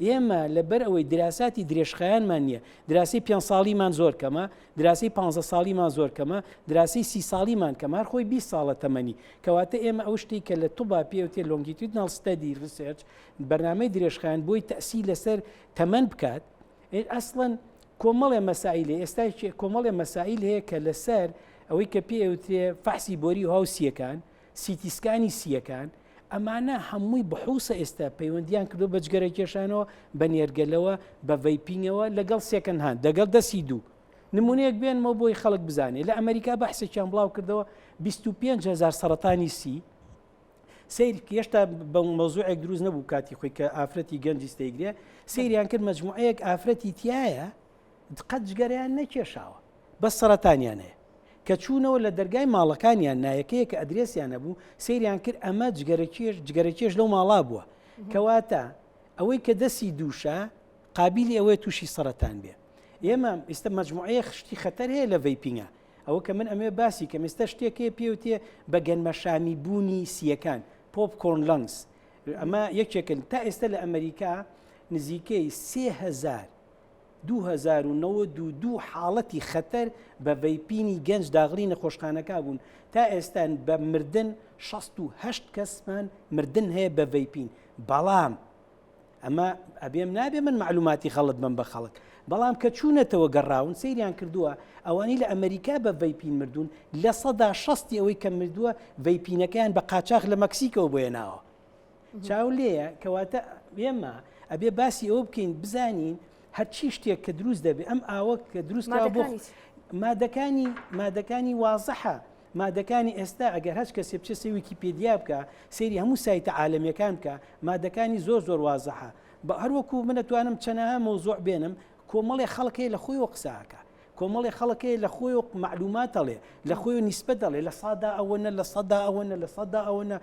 B: ئێمە لەبەر ئەوەی دراساتی درێژخایانمان نییە دراسی 5 ساڵیمان زۆر کەمە دراسی 15 ساڵیمان زۆر کەمە دراسی 30 ساڵیمان کەمار خۆی 20 ساڵە تەمەنی کەواتە ئێمە ئەو شتی کە لە توبا پێوتێ لۆنگیتیودنال ستەدی ریسێرچ بەرنامەی درێژخایان بۆی تەسی لەسەر تەمەەن بکات ئەسڵەن کۆمەڵێ مەسائلێ ئێستا کۆمەڵێ مەسائل هەیە کە لەسەر ئەوەی کە پێوتێ فەحسی بۆری هاوسیەکان سیتیسکانی سیەکان ئەمانە هەمووی بحوسە ئێستا پەیوەندیان کردو بە جگەرە کێشانەوە بە نێرگەلەوە بە ڤیپینەوە لەگەڵ سێکەن هاان دەگەڵ دەسی دوو نمونەیەک بێنمەوە بۆی خەڵک بزانێ لە ئەمریکا بەحسێکیان بڵاو کردەوە 25,000 سەرەتانی سی سیر هێشتا بە مەوزوعێک دروست نەبوو کاتی خۆی کە ئافرەتی گەنجی ستەیگرێ سەیریان کرد مەجموعەیەک ئافرەتی تایە قەت جگەرەیان نەکێشاوە بەس سەرەتانیان هەیە کە چوونەوە لە دەرگای ماڵەکانیان نایەکەیە کە ئەدرێسیان نەبوو سەیریان کرد ئەمە جگەرەکێش لەو ماڵا بووە کەواتە ئەوەی کە دەسی دووشە قابلی ئەوەیە تووشی سەرەتان بێ ئێمە ئێستا مەجموعەیە خشتی خەتەر هەیە لە ڤیپینە ئەوە کە من ئەمێ باسی کە ئێستا شتێکەیە پێوتێ بە گەنمەشامی بوونی سیەکان پۆپکۆرن لەنگس ئەمە یەکێکن تا ئێستا لە ئەمریکا نزیکەی 2092 حاڵەتی خەتەر بە ڤیپینی گەنج داغڵی نەخۆشخانەکە بوون تا ئێستان بە مردن 68 کەسمان مردن هەیە بە ڤیپین بەڵام ئەمە ئەبێم نابێ من معلوماتی خەڵت بم بە خەڵک بەڵام کە چوونەتەوە گەڕاون سەیریان کردووە ئەوانی لە ئەمریکا بە ڤیپین مردوون لە 160 ئەوەی کە مردووە ڤیپینەکەیان بە قاچاق لە مەکسیکەوە بۆیەناوە چاو لێیە کەواتە ئێمە ئەبێ باسی ئەوە بکەین بزانین هەرچی شتێک کە دروست دەبێت ئەم ئاوە کە دروستکە بۆ مادەکانی وازەحە مادەکانی ئێستا ئەگەر هەچ کەسێ بچێ سەی ویکیپێدیا بکە سەیری هەموو سایتە عالەمیەکان بکە مادەکانی زۆر وازەحە بە هەروەکو من دەتوانم چەنەها مەوزوع بێنم کۆمەڵێ خەڵکەیە لە خۆی قساکە کۆمەڵی خەڵکەیە لە خۆی معلومات دەڵێ لە خۆی نیسبەت دەڵێ لە سادا ئەوەنە لە سەدا ئەوەنە لە سەدا ئەوەنە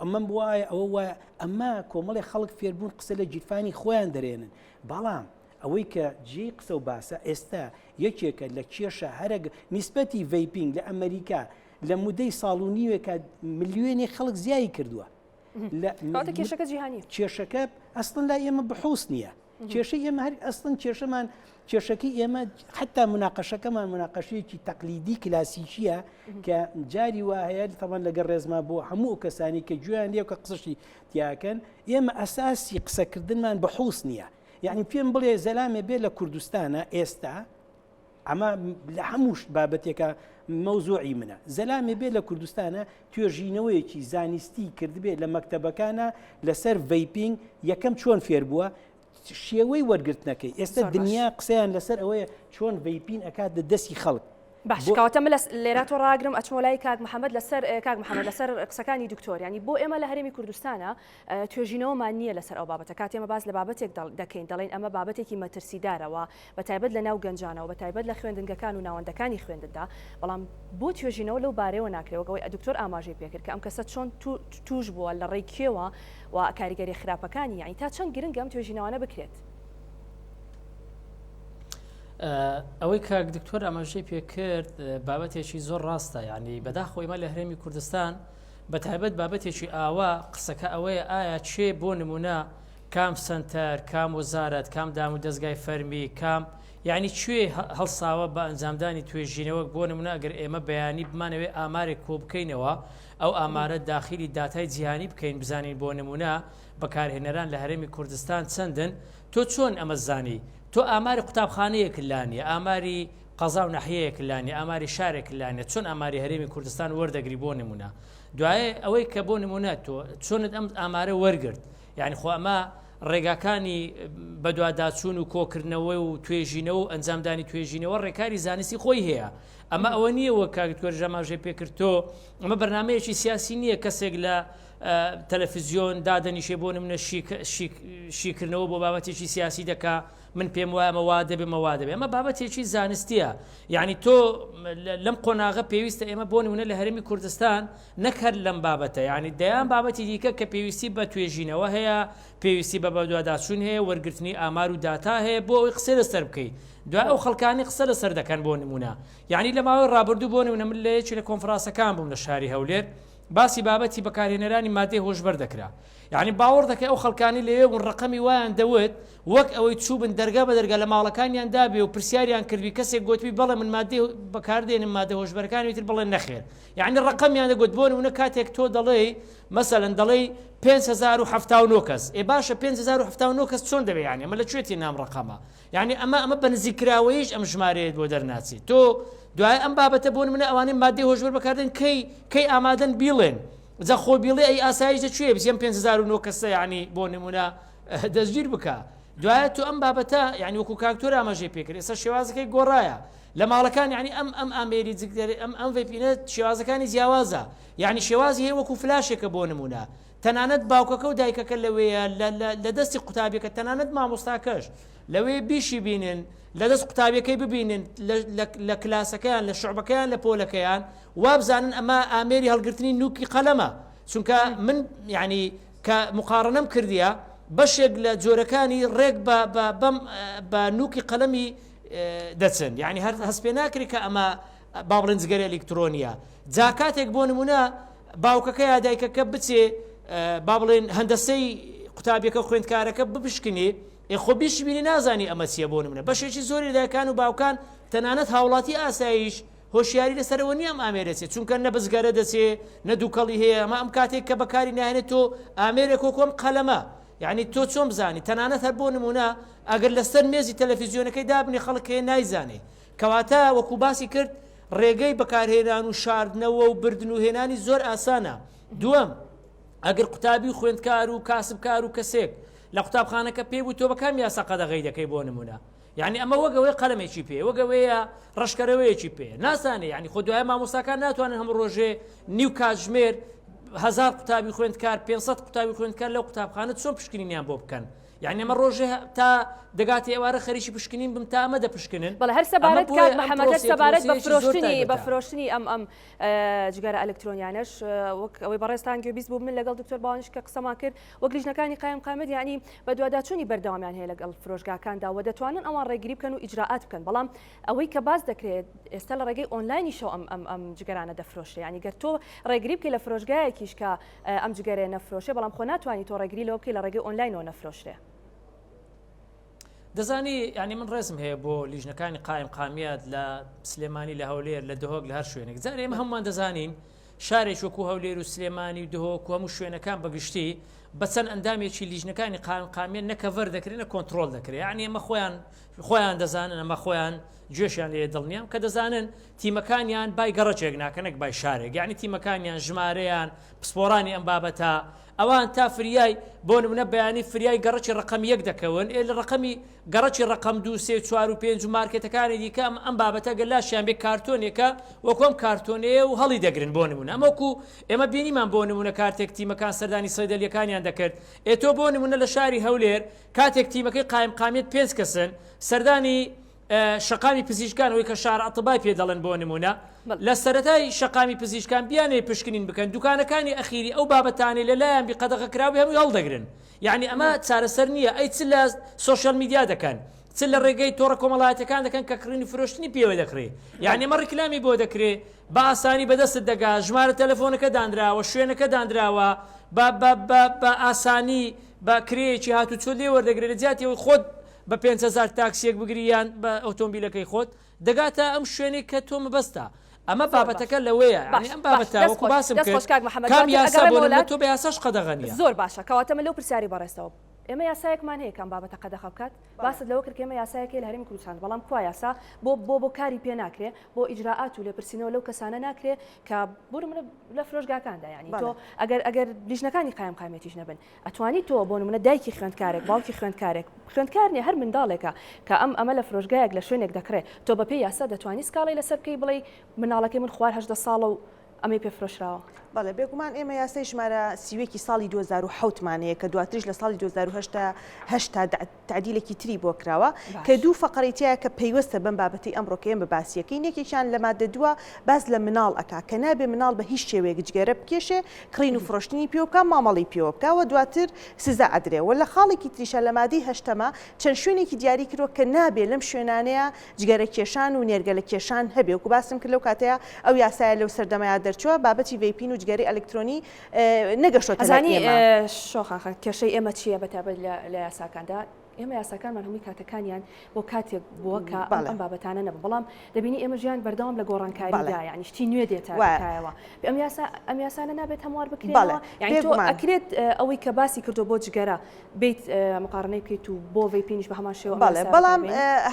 B: ئەمەم وایە ئەوە وایە ئەمە کۆمەڵی خەڵک فێربوون قسە لە جیرفانی خۆیان دەرێنن بەڵام ئەوەی کە جێی قسە و باسە ئێستا یەکێکە لە کێشە هەرە نیسبەتی ڤیپینگ لە ئەمریکا لە مودەی ساڵ و نیوێکە ملیۆنی خەڵک زیایی کردووە
A: کێشەکە جیهانی
B: کێشەکە ئەسڵن لا ئێمە بحوس نییە کێشەی ئێمە هەر ئەسڵن کێشەمان کێشەکەی ئێمە حتا مناقەشەکەمان مناقەشەیەکی تەقلیدی کلاسیکیە کە جاری وایە تەمان لەگەڵ ڕێزما بۆ هەموو کەسانی کە گویان لێ کە قسەشی تیاکەن ئێمە ئەساسی قسەکردنمان بەحوس نییە یعنی پێم بڵێ زەلامێ بێ لە کوردستانە ئێستا ئەمە لە هەموو بابەتێکە مەوزوعی منە زەلامێ بێ لە کوردستانە توێژینەوەیەکی زانستی کردبێ لە مەکتەبەکانە لەسەر ڤیپینگ یەکەم چۆن فێر بووە شێوەی وەرگرتنەکەی ئێستا دنیا قسەیان لەسەر ئەوەیە چۆن ڤیپین ئەکات لە دەستی خەڵک
A: باشکەواتە من لێرات و ڕاگرم ئەچمۆلای کاک محەممەد لەسەر قسەکانی دکتۆر ینی بۆ ئێمە لە هەرێمی کوردستانە توێژینەوەمان نییە لەسەر ئەو بابەتە کات ئێمە باز لە بابەتێک دەکەین دەڵێن ئەمە بابەتێکی مەترسیدارەوە بە تایبەت لە ناو گەنجانەوە بە تایبەت لە خوێندنگەکان و ناوەندەکانی خوێندندا بەڵام بۆ توێژینەوە لەو بارەوە ناکرێەوەی دکتۆر ئاماژەی پێکرد کە ئەم کەسە چۆن توش بووە لە ڕێی کێوە و کاریگەری خراپەکانی یعنی تا چەند گرنگە ئەم توێژینەوانە بکرێت
C: ئەوەی کاک دکتۆر ئاماژەی پێکرد بابەتێکی زۆر ڕاستە یعنی بەداخۆی مە لە هەرێمی کوردستان بە تایبەت بابەتێکی ئاوا قسەکە ئەوەیە ئایا چێ بۆ نمونە کام سنتەر کام وەزارەت کام دام و دەستگای فەرمی کام یعنی کوێ هەڵساوە بە ئەنجامدانی توێژینەوە بۆ نمونە ئەگەر ئێمە بەیانی بمانەوێت ئامارێک کۆ بکەینەوە ئەو ئامارە داخلی داتای جیهانی بکەین بزانین بۆ نمونە بەکارهێنەران لە هەرێمی کوردستان چەندن تۆ چۆن ئەمە زانی تۆ ئاماری قوتابخانەیەک لانیە ئاماری قەزا و ناحیەیەک لانیە ئاماری شارێک لانیە چۆن ئاماری هەرێمی کوردستان وەردەگری بۆ نمونە دوایە ئەوەی کە بۆ نمونە تۆ چۆنت ئەم ئامارە وەرگرت یعنی خۆ ئەمە ڕێگاکانی بەدواداچوون و کۆکردنەوەی و توێژینەوە و ئەنجامدانی توێژینەوە ڕێکاری زانستی خۆی هەیە ئەمە ئەوە نییە وە کاکتۆر ژەماژێ پێکردۆ ئەمە بەرنمەیەکی سیاسی نییە کەسێک لە تەلەڤیزیۆن دادەنیشێ بۆ نمونە شیکردنەوە بۆ بابەتێکی سیاسی دەکا من پێم وایە ئەمەوا دەبێ مەوا دەبێ ئەمە بابەتێکی زانستیە یعنی تۆ لەم قۆناغە پێویستە ئێمە بۆ نمونە لە هەرێمی کوردستان نەکرد لەم بابەتە یعنی دەیان بابەتی دیکە کە پێویستی بە توێژینەوە هەیە پێویستی بە بەدواداچوون هەیە وەرگرتنی ئامار و داتا هەیە بۆ ئەوی قسە لەسەر بکەیت دوای ئەو خەڵکانی قسە لەسەر دەکەن بۆ نمونە یعنی لە ماوەی ڕابردوو بۆ نمونە من لە یەکی لە کۆنفرانسەکان بووم لە شاری هەولێر باسی بابەتی بەکارهێنەرانی مادەی هۆشبەر دەکرا یعنی باوەڕ دەکەی ئەو خەڵکانی لەوێ ون ڕقەمی وایان دەوت وەک ئەوەی چوبن دەرگا بە دەرگا لە ماڵەکانیان دابێ و پرسیاریان کردوی کەسێک گوتوی بەڵێ من مادەی بەکاردێنم مادە هۆشبەرەکانی وتر بڵێن نەخێر یعنی ڕقەمیان دەگوت بۆ نمونە کاتێک تۆ دەڵێ مەسەلەن دەڵێ 5,079 کەس ئێ باشە 5,079 کەس چۆن دەبێ یعنی ئەمە لەکوێتی نام ڕقەمە یعنی ئەمە بە نزیکراوەیش ئەم ژمارەیەت بۆ دەرناچێت تۆ دوای ئەم بابەتە بۆ منە ئەوانەی مادەی هۆشبەر بەکاردێن کەی ئامادەن بیڵێن جا خۆ بیڵێ ئەی ئاسایش دەکوێ بزیێم 5,009 کەسە یعنی بۆ نمونە دەستگیر بکە دوایە تو ئەم بابەتە یعنی وەکو کاکتۆر ئاماژەی پێکرد ئێستا شێوازەکەی گۆڕایە لە ماڵەکان یعنی ئەم ئامێری ئەم ڤیپینە شێوازەکانی جیاوازە یعنی شێوازی هەیە وەکو فلاشێکە بۆ نمونە تەنانەت باوکەکە و دایکەکە لەوەیە لە دەستی قوتابیەکە تەنانەت مامۆستاکەش لەوەی بیشی بینن لە دەست قوتابیەکەی ببینن لە کلاسەکەیان لە شعبەکەیان لە پۆلەکەیان وابزانن ئەمە ئامێری هەڵگرتنی نوکی قەلەمە چونکە من یعنی کە مقارنەم کردیە بەشێک لە جۆرەکانی ڕێک بە نوکی قەلەمی دەچن یعنی هەر هەست پێ ناکری کە ئەمە باوڵێن جگەرە ئەلکترۆنیە جا کاتێک بۆ نمونە باوکەکە یا دایکەکە بچێ با بڵێن هەندەسەی قوتابیەکە خوێندکارەکە بپشکنێ خۆ بیش بینی نازانی ئەمە چیە بۆ نمونە بەشێکی زۆری دایکان و باوکان تەنانەت هاوڵاتی ئاسایش هۆشیاری لەسەرەوە نیە ئەم ئامێرەچێت چونکە نە بزگەرە دەچێ نە دووکەڵی هەیە ئەمە ئەم کاتێک کە بەکاری ناهێنێت تۆ ئامێرێک کۆکۆم قەلەمە یعنی تۆ چۆن بزانی تەنانەت هەر بۆ نمونە ئەگەر لەسەر مێزی تەلەڤیزیۆنەکەی دابنی خەڵکێ نایزانێ کەواتە وەکو باسی کرد ڕێگەی بەکارهێنان و شاردنەوە و بردن و هێنانی زۆر ئاسانە دووەم ئەگەر قوتابی خوێندکار و کاسبکار و کەسێک لە قوتابخانەکە پێ بوو تۆ بەکام یاسا قەدەغەی دەکەی بۆ نمونە یعنی ئەمە وەگەوەی قەلەمێکی پێ وەگەوەیە ڕشکەرەوەیەکی پێ ناسانێ یعنی خۆ دوای مامۆستاکان ناتوانن هەموو ڕۆژێ نیو کاتژمێر 1000 قوتابی خوێندکار 500 قوتابی خوێندکار لەو قوتابخانە چۆن پشکنینیان بۆ بکەن یعنی ئەمە ڕۆژێ تا دەگاتی ئێوارە خەریکی پشکنین بم تا ئەمە دەپشکنن
A: بەڵێ هەر سەبارەت کات محەممەدە سەبارەت بە فرۆشتنی ئەم جگەرە ئەلکترۆنیانەش وەک ئەوەی بەڕێستان گوێبیست بوو من لەگەڵ دکتۆر باوانش کە قسەمان کرد وەک لیژنەکانی قایم قامەت یعنی بە دوواداچوونی بەردەوامیان هەیە لەگەڵ فرۆشگاکاندا و دەتوانن ئەوان ڕێگیری بکەن و ئیجراعات بکەن بەڵام ئەوەی کە باز دەکرێت ئێستا لە ڕێگەی ئۆنلاینی شەو ئەم جگەرانە دەفرۆشێ یعنی گەر تۆ ڕێگیری بکەی لە فرۆشگایەکیش کە ئەم جگەرەیە نەفرۆشێ بەڵام خۆ ناتوانانی تۆ ڕێگیری لەوە بکەی لە ڕێگەی ئۆنلاینەوە نەفرۆشرێ
C: دەزانی ینی من ڕێزم هەیە بۆ لیژنەکانی قایم قامیات لە سلێمانی لە هەولێر لە دهۆک لە هەر شوێنێک جارێ ئێمە هەمومان دەزانین شارێک وەکو هەولێر و سلێمانی و دهۆک و هەموو شوێنەکان بەگشتی بەچەند ئەندامێکی لیژنەکانی قایم قامیان نەکەڤەر دەکرێن نە کۆنتترۆل دەکرێت یعنی ئەمە خۆیان دەزانن ئەمە خۆیان گوێشیان لێ دڵنیام کە دەزانن تیمەکانیان بای گەڕەچێک ناکەنێک بای شارێک یعنی تیمەکانیان ژمارەیان پسپۆرانی ئەم بابەتە ئەوان تا فریای بۆ نمونە بەیانی فریای گەڕەکی ڕقم 1 دەکەون لە ڕقمی گەڕەکی ڕقم 2 3 4 و 5 و مارکێتەکانی دیکە ئەم بابەتە گەلاشیان بێ کارتۆنێکە وەکۆم کارتۆنەیە و هەڵی دەگرن بۆ نمونە ئەمەکو ئێمە بینیمان بۆ نمونە کارتێک تیمەکان سەردانی سەیدەلیەکانیان دەکرد ئێتۆ بۆ نمونە لە شاری هەولێر کاتێک تیمەکەی قایم قامێت 5 کەسن سەردانی شەقامی پزیشکان ئەوەی کە شار ئەتبای پێ دەڵێن بۆ نمونە لە سەرەتای شەقامی پزیشکان بیانێ پشکنین بکەن دوکانەکانی ئەخیری ئەو بابەتانی لەلایەن بقەدەغە کراوی هەمووی هەڵدەگرن یعنی ئەمە چارەسەر نییە ئەی چ لە سوۆشیال میدیا دەکەن چ لە ڕێگەی تۆڕە کۆمەڵایەتەکان دەکەن کە کڕینی فرۆشتنی پێوە دەکرێت یعنی ئەمە ڕیکلامی بۆ دەکرێت بە ئاسانی بەدەست دەگا ژمارە تەلەفۆنەکە دانراوە شوێنەکە دانراوە بە ئاسانی بە کرێیەکی هاتوچۆ لێ وەردەگرێت جاتیەوەی خۆت بە 5,000 تاکسیەک بگریان بە ئۆتۆمبیلەکەی خۆت دەگاتە ئەم شوێنێک کە تۆ مەبەستە ئەمە بابەتەکە لەوەیە ئەم بابەتەوەکو باسم کرد کام یاسا بۆ لە تۆ بە یاساش قەدەغەنیە
A: زۆر باشە کەواتەمە لەو پرسیاری بەڕێستەوە ئێمە یاسایەکمان هەیە کام بابەتە قەدەخە بکات باست لەوە کرد ئێمە یاسایەکی لە هەرێمی کوردستان بەڵام کو یاسا بۆ کاری پێ ناکرێ بۆ ئیجراءات و لێپرسینەوە لەو کەسانە ناکرێ کە بۆ لە فرۆشگاکاندا ینی تۆ ئەگەر لیژنەکانی قایمقامەتیش نەبن ئەتوانی تۆ بۆ نمونە دایکی خوێندکارێک باوکی خوێندکار نیە هەر منداڵێکە کە ئەمە لە فرۆشگایەک لە شوێنێک دەکرێت تۆ بە پێی یاسا دەتوانی سکاڵی لەسەر بکەی بڵێ مناڵەکەی من خوار 18 ساڵە و ئەمەی پێفرۆشراوە
D: بەڵێ بێگومان ئێمە یاسای ژمارە سیوێکی ساڵی 2010مانەیە کە دواتریش لە ساڵی 2010 تعدیلێکی تری بۆ کراوە کە دوو فەقەرێتیایە کە پەیوەستە بەم بابەتی ئەمڕۆکەیەم بە باسیەکەی یەکێکیان لە مادە دووە باز لە مناڵ ئەکا کە نابێ مناڵ بە هیچ شێوەیەک جگەرە بکێشێ کڕین و فرۆشتنی پێ بکە مامەڵی پێوە بکەوە دواتر سزا ئەدرێەوە لە خاڵێکی تریشە لە مادەی هەشتەمە چەند شوێنێکی دیاری کردوە کە نابێ لەم شوێنانەیە جگەرە کێشان و نێرگەلە کێشان هەبێ وکو باسم کرد لەو کاتەیە ئەو یاسایە لەو سەردەمەیە دەرچووە بابەتی ڤیپین و جگەری ئەلکترۆنی نەگەشتۆتە
A: ئەزانی شۆخاخە کێشەی ئێمە چییە بەتابەت لە یاساکاندا ئێمە یاساکانمان هەمووی کاتەکانیان بۆ کاتێک بووە کە ئەم بابەتانە نەبوو بەڵام دەبینی ئێمە ژیان بەردەوام لە گۆڕانکاریدا یعنی شتی نوێ دێتایەوە ئەم یاسانە نابێت هەموار بکرێنەوە یعنی تۆ ئەکرێت ئەوەی کە باسی کردو بۆ جگەرە بیت مقارنەی بکەیت و بۆ ڤیپینیش بە هەمان شێوە
D: بەڵام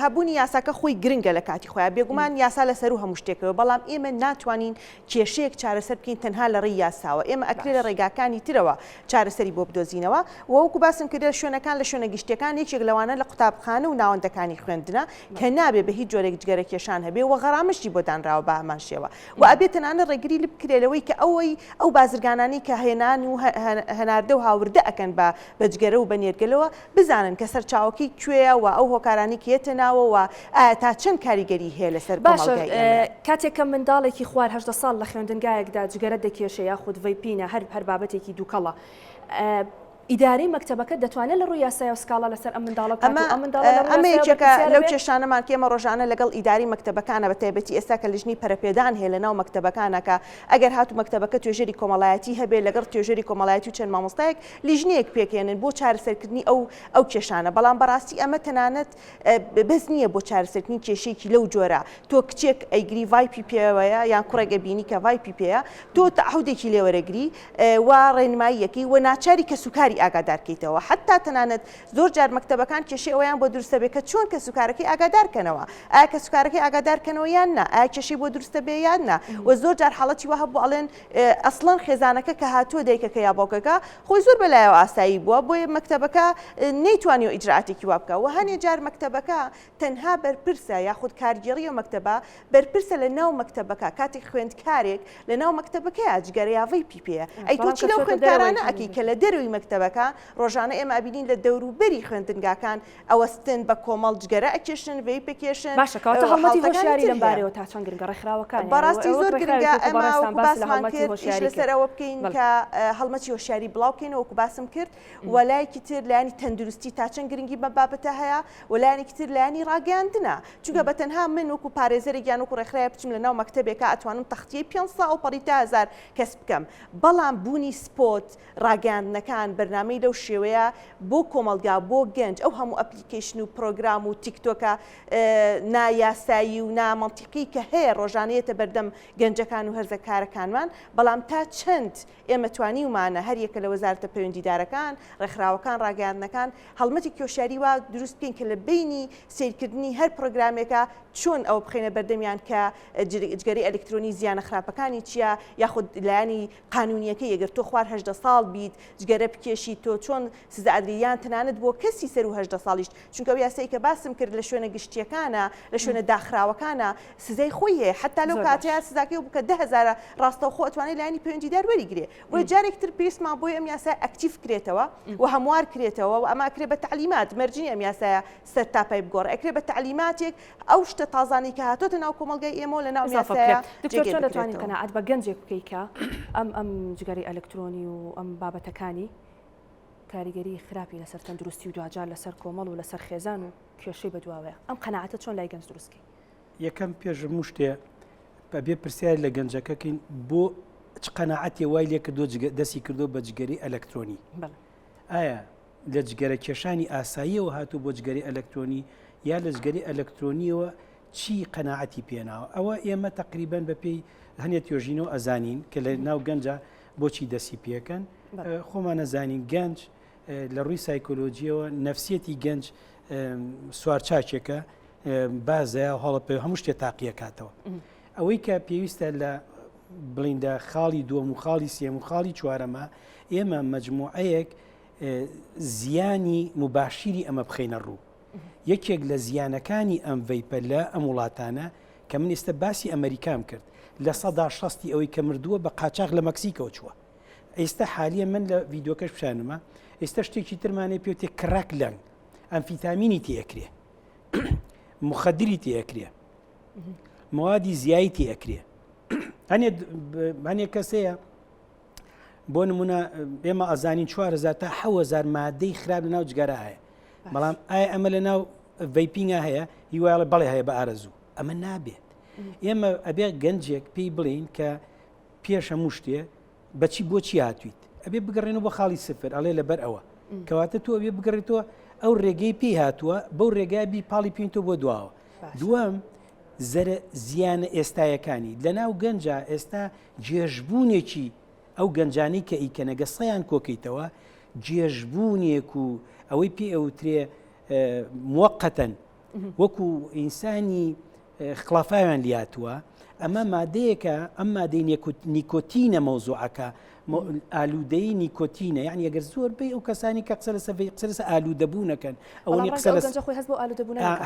D: هەبوونی یاساکە خۆی گرنگە لە کاتی خۆیان بێگومان یاسا لەسەر و هەموو شتێکەوە بەڵام ئێمە ناتوانین کێشەیەک چارەسەر بکەین تەنها لە ڕێی یاساوە ئێمە ئەکرێت لە ڕێگاکانی ترەوە چارەسەری بۆ بدۆزینەوە وەکو باسم کردە شوێنەکان لە شوێنە گشتەکان یەکێک لەوانە لە قوتابخانە و ناوەندەکانی خوێندنە کە نابێ بە هیچ جۆرێک جگەرە کێشان هەبێ و غەرامەشی بۆ دانراوە بە هەمان شێوە و ئەبێت تەنانە ڕێگری لێ بکرێلەوەی کە ئەو بازرگانانی کە هێنان و هەناردە و هاوردە ئەکەن بە جگەرە و بە نێرگەلەوە بزانن کە سەرچاوەکەی کوێیە و ئەو هۆکارانی کێتە ناوە و تا چەند کاریگەری هەیە لەسەر
A: باشە کاتێک کە منداڵێکی خوار 18 ساڵ لە خوێندنگایەکدا جگەرە دەکێشە یاخود ڤیپینە هەر بابەتێکی دووکەڵە ئیداری مەکتەبەکە دەتوانێت لە ڕووی یاسای و سکاڵا لەسەر ئەم منداڵە
D: ئەمە یەکێکە لەو کێشانەمان کێمە ڕۆژانە لەگەڵ ئیداری مەکتەبەکانە بە تایبەتی ئێستا کە لیژنی پەرەپێدان هەیە لە ناو مەکتەبەکانەکە ئەگەر هاتو مەکتەبەکە توێژەری کۆمەڵایەتی هەبێ لەگەڵ توێژەری کۆمەڵایەتی و چەند مامۆستایەک لیژنەیەک پێکێنن بۆ چارەسەرکردنی ئەو کێشانە بەڵام بەڕاستی ئەمە تەنانەت بەس نییە بۆ چارەسەرکردنی کێشەیەکی لەو جۆرە تۆ کچێک ئەیگری ڤای پیپێوەیە یان کوڕێگە بینی کە ڤای پیپەیە تۆ تەعهودێکی لێوەرەگری و ڕێنماییەکەی و ناچاری کە سوکاری ئاگادارکەیتەوە حتا تەنانەت زۆر جار مەکتەبەکان کێشەی ئەویان بۆ دروستە بێ کە چۆن کە سوکارەکەی ئاگادارکەنەوە ئایا کە سوکارەکەی ئاگادارکەنەوە یان نا ئایا کێشەی بۆ دروستە بێ یان نا و زۆر جار حاڵەتی وە هەبوو ئەڵێن ئەسڵەن خێزانەکە کە هاتووە دایکەکە یا باوکەکە خۆی زۆر بەلایەوە ئاسایی بووە بۆیە مەکتەبەکە نەیتوانیەوە ئیجراعاتێکی وا بکە و هەنێ جار مەکتەبەکە تەنها بەرپرسە یاخود کارگێڕی و مەکتەبە بەرپرسە لە ناو مەکتەبەکە کاتێک خوێندکارێک لە ناو مەکتەبەکەیە جگەرە یاڤەی پیپەیە ئەی تۆ چی لەو خوێندکارانە ئەکی کە لە دەروی مەکتەبەکە ڕۆژانە ئێمە ئەبینین لە دەوروبەری خوێندنگاکان ئەوەستن بە کۆمەڵ جگەرە ئەکێشن وەی پێکێشن
A: باشەکەواتە هەڵمەتی هۆشیاری لەم بارەوە تا چەند گرنگە ڕێکخراوەکان
D: بەڕاستی زۆر گرنگە ئەمە باسمان کرد لەسەر ئەوە بکەین کە هەڵمەتی هۆشیاری بڵاو بکەین وەکو باسم کرد وەلایەکی تر لایانی تەندروستی تا چەند گرنگی بە بابەتە هەیە وەلایەنێکی تر لایانی ڕاگەاندنە چونکە بە تەنها من وەکو پارێزەرێک یان وەکو ڕێکخراوە بچم لە ناو مەکتەبێکە ئەتوانم تەختیەی 500 و پەڕی تا 1000 کەس بکەم بەڵام بوونی سپۆت ڕاگەاندنەکان بەرنامەی لەو شێوەیە بۆ کۆمەلگا بۆ گەنج ئەو هەموو ئەپلیکیشن و پرۆگرام و تیکتۆکە نایاسایی و نامەنتیقی کە هەیە ڕۆژانەیەتە بەردەم گەنجەکان و هەرزەکارەکانمان بەڵام تا چەند ئێمە توانیومانە هەر یەکە لە وەزارەتە پەیوەندیدارەکان ڕێکخراوەکان ڕاگەاندنەکان هەڵمەتی کێشاری وا دروست بکەین کە لە بینی سیرکردنی هەر پرۆگرامێکە چۆن ئەو بخینە بەردەمیان کە جگەری ئەلکترۆنی زیانە خراپەکانی چییە یاخود لایانی قانونیەکەی ئەگەر تۆ خوار 18 ساڵ بیت جگەرە بکێشی تۆ چۆن سزا ئەدریان تەنانەت بۆ کەسی سەر و 18 ساڵیش چونکە یاسایی کە باسم کرد لە شوێنە گشتیەکانە لە شوێنە داخراوەکانە سزای خۆی هەیە حتا لەو کاتەیە سزاکەی بکە 10,000 ڕاستە خۆ ئەتوانێت لایانی پەیوەندیدار وەریگرێ بۆ جارێکتر پێویستمان بۆی ئەم یاسا ئەکتیف کرێتەوە و هەموار کرێتەوە و ئەمە ئەکرێ بە تعلیمات مەرجنی ئەم یاسایە سەر تاپای بگۆڕ ئەکرێ بە تعلیماتێک ئەو شتە تازانی کە هاتۆتە ناو کۆمەلگای ئێمە لە ناو یاسایە
A: دکتۆر چۆن دەتوانین قەناعەت بە گەنجێک بکەیت کە ئەم جگەری ئەلکترۆنی و ئەم بابەتەکانی کاریگەری خراپی لەسەر تەندروستی و دوجار لەسەر کۆمەڵ و لەسەر خێزان و کێشەی بەدواوەیە ئەم قەناعەتە چۆن لای گەنج دروستکەی
B: یەکەم پێش شتێ بەبێ پرسیار لە گەنجەکەکەین بۆ چ قەناعەتی وای لێ کردو دەستی کردو بە جگەری ئەلکترۆنی ئایا لە جگەرە کێشانی ئاساییەوە هاتوو بۆ جگەری ئەلکترۆنی یا لە جگەری ئەلکترۆنیەوە چی قەناعەتی پێناوە ئەوە ئێمە تقریبان بە پێی هەنێت توێژینەوە ئەزانین کە لە ناو گەنجە بۆچی دەسی پێکەن خۆمان نەزانین گەنج لە ڕووی سایکۆلۆژیەوە نەفسیەتی گەنج سوارچاکێکە بازە هەڵە پێ هەموو شتێ تاقیەکاتەوە ئەوەی کە پێویستە لە بڵیندە خاڵی دووەم و خاڵی سێم و خاڵی چوارەمە ئێمە مەجموعەیەک زیانی مباشیری ئەمە بخەینە ڕوو یەکێک لە زیانەکانی ئەم ڤەیپە لە ئەم وڵاتانە کە من ئێستا باسی ئەمریکام کرد لە سەدا 60 ئەوەی کە مردووە بە قاچاق لە مەکسیکەوە چووە ئێستا حالیە من لە ڤیدۆکەش پیشانمە ئێستا شتێکی ترمانێ پێوتێ کراک لەنگ ئەمفیتامینی تێکرێ مخدری تێکرێ موادی زیایی تێکرێ هەنێک کەسەیە بۆ نمونە ئێمە ئەزانین 4000 تا 7000 مادەی خراپ لە ناو جگەرە هەیە بەڵام ئایا ئەمە لە ناو ڤەیپینگە هەیە هیوایڵە بەڵێ هەیە بە ئارەزوو ئەمە نابێت ئێمە ئەبێ گەنجێک پێی بڵین کە پێش هەموو شتێ بەچی بۆچی هاتوویت ئەبێ بگەڕێنەوە بە خاڵی سفر ئەڵێ لەبەر ئەوە کەواتە تۆ ئەبێ بگەڕێتەوە ئەو ڕێگەی پێی هاتووە بەو ڕێگای بی پاڵی پێینتەوە بۆ دواوە دووەم زەرە زیانە ئێستایەکانی لە ناو گەنجە ئێستا جێژبوونێکی ئەو گەنجانی کە ئیکەنەگە سەیان کۆکەیتەوە جێژبوونێک و ئەوەی پێ ئەوترێ موقەتەن وەکو ئینسانی خلافاویان لیاتووە ئەمە مادەیەکە ئەم مادەی نیکۆتینە مەوزوعەکە ئالوودەی نیکۆتینە یعنی ئەگەر زۆر بێ ئەو کەسانی کە قسە لەسەر ئالوودەبوونەکەن ئەوەی قسە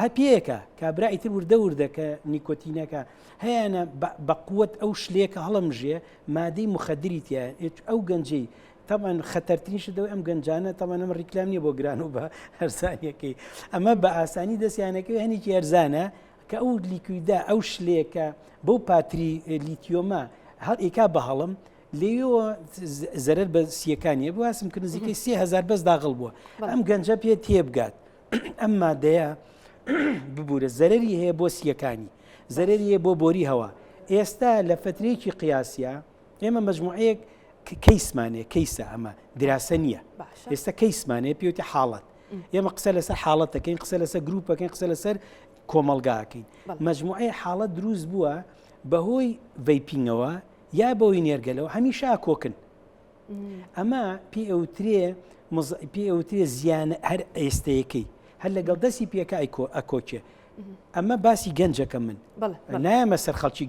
B: هەپیەکە کابرای تر وردە وردەکە نیکۆتینەکە هەیەە بە قووەت ئەو شلێکە هەڵەمژێ مادەی مخدری تیە ئەو گەنجەی طبعا خەتەرترینش دەوای ئەم گەنجانە طبعا ئەمە ڕیکلام نیە بۆ گران و بە هەرزانیەکەی ئەمە بە ئاسانی دەستیانەکەی هەنێکی هەرزانە کە ئەو لیکویدا ئەو شلێکە بەو پاتری لیتیۆمە هەڵ ئێکا بە هەڵم لێەوە زەرەر بە سیەکانیە بواسم کرد نزیکەی 3000 بەس داغڵ بووە ئەم گەنجە پێ تێبگات ئەم مادەیە ببوورە زەرەری هەیە بۆ سیەکانی زەرەری هەیە بۆ بۆری هەوا ئێستا لە فترێکی قیاسیە ئێمە مەجموعەیەک کەیسمانەیە کەیسە ئەمە دراسە نییە ئێستا کەیسمانەیە پێوتە حاڵەت ئێمە قسە لەسەر حاڵەتەکەین قسە لەسەر گروپەکەین قسە لەسەر کۆمەلگاکەین مەجموعەیە حاڵەت دروست بووە بەهۆی ڤەیپینگەوە یا بەوەی نێرگەلەوە هەمیشا کۆکن ئەمە پێ ئەوترێ زیانە هەر ئێستەیەکەی هەر لەگەڵ دەستی پێکە ئەکۆچێ ئەمە باسی گەنجەکە من نایەمە سەر خەڵکی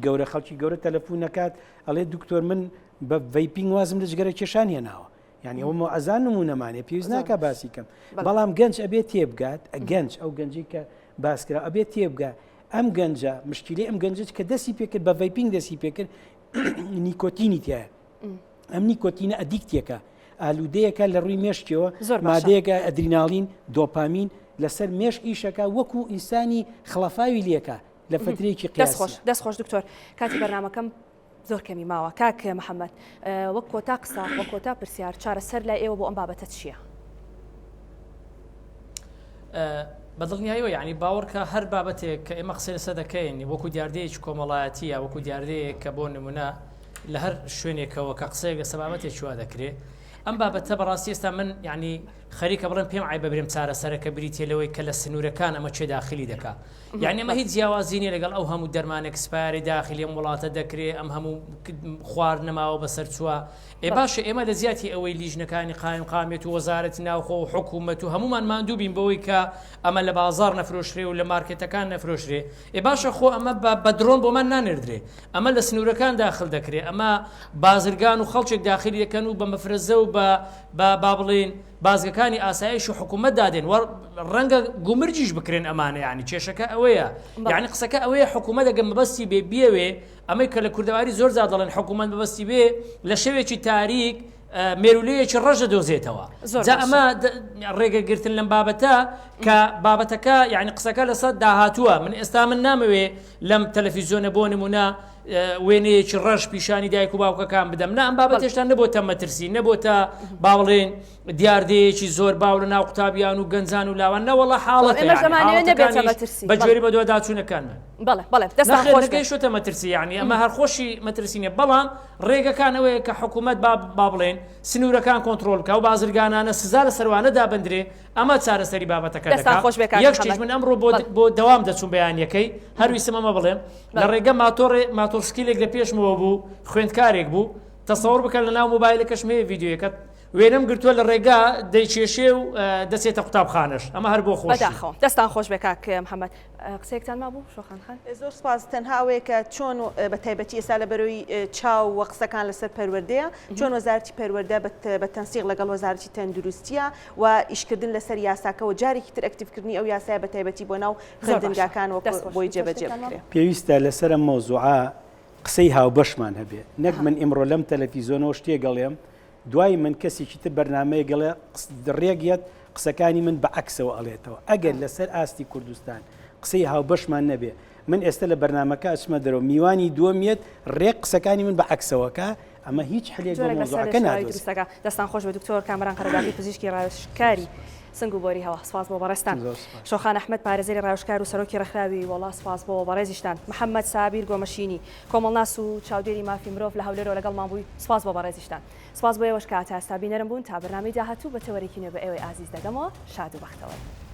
B: گەورە تەلەفۆن نەکات ئەڵێ دکتۆر من بە ڤەیپینگ وازم لە جگەرە کێشان هێناوە یعنی ئەوە ئەزان نمونەمانێ پێویست ناکە باسی کەم بەڵام گەنج ئەبێت تێبگات گەنج ئەو گەنجی کە باسکرا ئەبێت تێبگات ئەم گەنجە مشکلی ئەم گەنجت کە دەستی پێکرد بە ڤەیپینگ دەستی پێکرد نیکۆتینی تایە ئەم نیکۆتینە ئەدیکتێکە ئالوودەیەکە لە ڕووی مێشتەوە مادەیەکە ئەدریناڵین دۆپامین لەسەر مێش ئیشەکە وەکو ئینسانی خلافاوی لێکە لە فترێکی قیاسی
A: دەستخۆش دکتۆر کاتی بەرنامەکەم زۆر کەمی ماوە کاک محەممەد وەک کۆتا قسە وە کۆتا پرسیار چارەسەر لای ئێوە بۆ ئەم بابەتە چییە؟
C: بەدڵنیاییەوە یعنی باوەڕکە هەر بابەتێک کە ئێمە قسە لەسەر دەکەین وەکو دیاردەیەکی کۆمەڵایەتیە وەکو دیاردەیەک کە بۆ نمونە لە هەر شوێنێکەوە کە قسەیەک لەسە بابەتێکی وا دەکرێت ئەم بابەتە بەڕاستی ئێستا من یعنی خەریکە بڵێن پێم ئای بەبرێم چارەسەرەکە بریتێ لەوەی کە لە سنوورەکان ئەمە چێ داخلی دەکات یعنی ئەمە هیچ جیاوازینە لەگەڵ ئەو هەموو دەرمانێک سپاری داخلی ئەم وڵاتە دەکرێت ئەم هەموو خوارد نەماوە بەسەر چووە باشە ئێمە لە زیاتی ئەوەی لیژنەکانی قامێت و وەزارەتی ناوخۆ و حکوومەت و هەمومان ماندوو بین بەوەی کە ئەمە لە بازار نەفرۆشرێ و لە مارکێتەکان نەفرۆشرێ باشە خۆ ئەمە بە درۆن بۆمان نانێردرێ ئەمە لە سنوورەکان داخل دەکرێت ئەمە بازرگان و خەڵکێک داخلی دەکەن و بە مەفرەزە و با بڵێن بازگەکانی ئاسایش و حکوومەت دادێن ڕەنگە گومرجیش بکرێن ئەمانە یعنی کێشەکە ئەوەیە یعنی قسەکە ئەوەیە حکوومەت ئەگەر مەبەستی بێ بیەوێ ئەمەی کە لە کوردەواری زۆر زیاد دەڵێن حکوومەت مەبەستی بێ لە شەوێکی تاریک مێرولەیەکی ڕەشە دۆزێتەوە جا ئەمە ڕێگەگرتن لەم بابەتە کە بابەتەکە یعنی قسەکە لەسەر داهاتووە من ئێستا من نامەوێ لەم تەلەڤیزیۆنە بۆ نمونە
F: وێنەیەکی ڕەش پیشانی دایک و باوکەکان بدەم نە ئەم بابەت هێشتا نەبووتە مەترسی نەبووتە باڵێن دیاردەیەکی زۆر باو لە ناو قوتابیان و گەنجان و لاوان نەوەڵە حاڵەت بە جۆری بە دوواداچوونەکانمان نەخێنەکەی شۆتە مەترسی یعنی ئەمە هەر خۆشی مەترسینە بەڵام ڕێگەکان ئەوەیە کە حکوومەت با بڵێن سنوورەکان کۆنتترۆل کە و بازرگانانە سزا لە سەروانەدا بندرێ ئەمە چارەسەری بابەتەکە یەکشتیش من ئەمڕۆ بۆ دەوام دەچوون بەیانیەکەی هەرویسم ئەمە بڵێم لە ڕێگە ماتۆرسکیلێک لە پێشمەوە بوو خوێندکارێک بوو تەسەوڕ بکەن لە ناو مۆبایلەکەش مێ ڤیددیوەکەت وێنم گرتووە لە ڕێگا دەیکێشێ و دەچێتە قوتابخانەش ئەمە هەر بۆ خۆش
A: دەستان خۆش بێ کاک محەممەد قسەیەکتان مابوو شۆخان خان
D: زۆر سپاس تەنها ئەوەیە کە چۆن بە تایبەتی ئێستا لە بەرەوەی چاو وە قسەکان لەسەر پەروەردەیە چۆن وەزارەتی پەروەردە بە تەنسیق لەگەڵ وەزارەتی تەندروستیە و ئیشکردن لەسەر یاساکەەوە جارێکی تر ئەکتیڤکردنی ئەو یاسایە بە تایبەتی بۆ ناو خوێندنگاکان بۆی جێبەجێ بکرێت
B: پێویستە لەسەر مۆزوعا قسەی هاوبەشمان هەبێ نەک من ئیمڕۆ لەم تەلەڤیزۆنەوە شتێ گەڵێم دوای من کەسێکی تر بەرنامەیە گەڵێ ڕێگیت قسەکانی من بە عکسەوە ئەڵێتەوە ئەگەر لەسەر ئاستی کوردستان قسەی هاوبەشمان نەبێ من ئێستا لە بەرنمەکە ئەچمە دەرەوە میوانی دووەمیت ڕێک قسەکانی من بە عکسەوەکە ئەمە هیچ حلێک مۆزوعەکە نادوستەکە
A: دەستان خۆش بە دکتۆر کامران قەرەباغی پزیشکی ڕاوێژکاری سنگ و بۆری هەوا سپاس بۆ بەڕێستان شۆخان ئەحمەد پارێزەری ڕاوێژکار و سەرۆکی ڕێکخراوی وڵات سپاس بۆ بەڕێزیشتان محەممەد سابیر گۆمەشینی کۆمەڵناس و چاودێری مافی مرۆڤ لە هەولێرەوە لەگەڵمان بووی سپاس بۆ بەڕێزیشتان سپاس بۆ ئێوەش کە تا ئێستا بینەرم بوون تا بەرنامەی داهاتوو بە تەوەرێکی نوێ بە ئێوەی ئازیز دەگەمەوە شاد و بەختەوە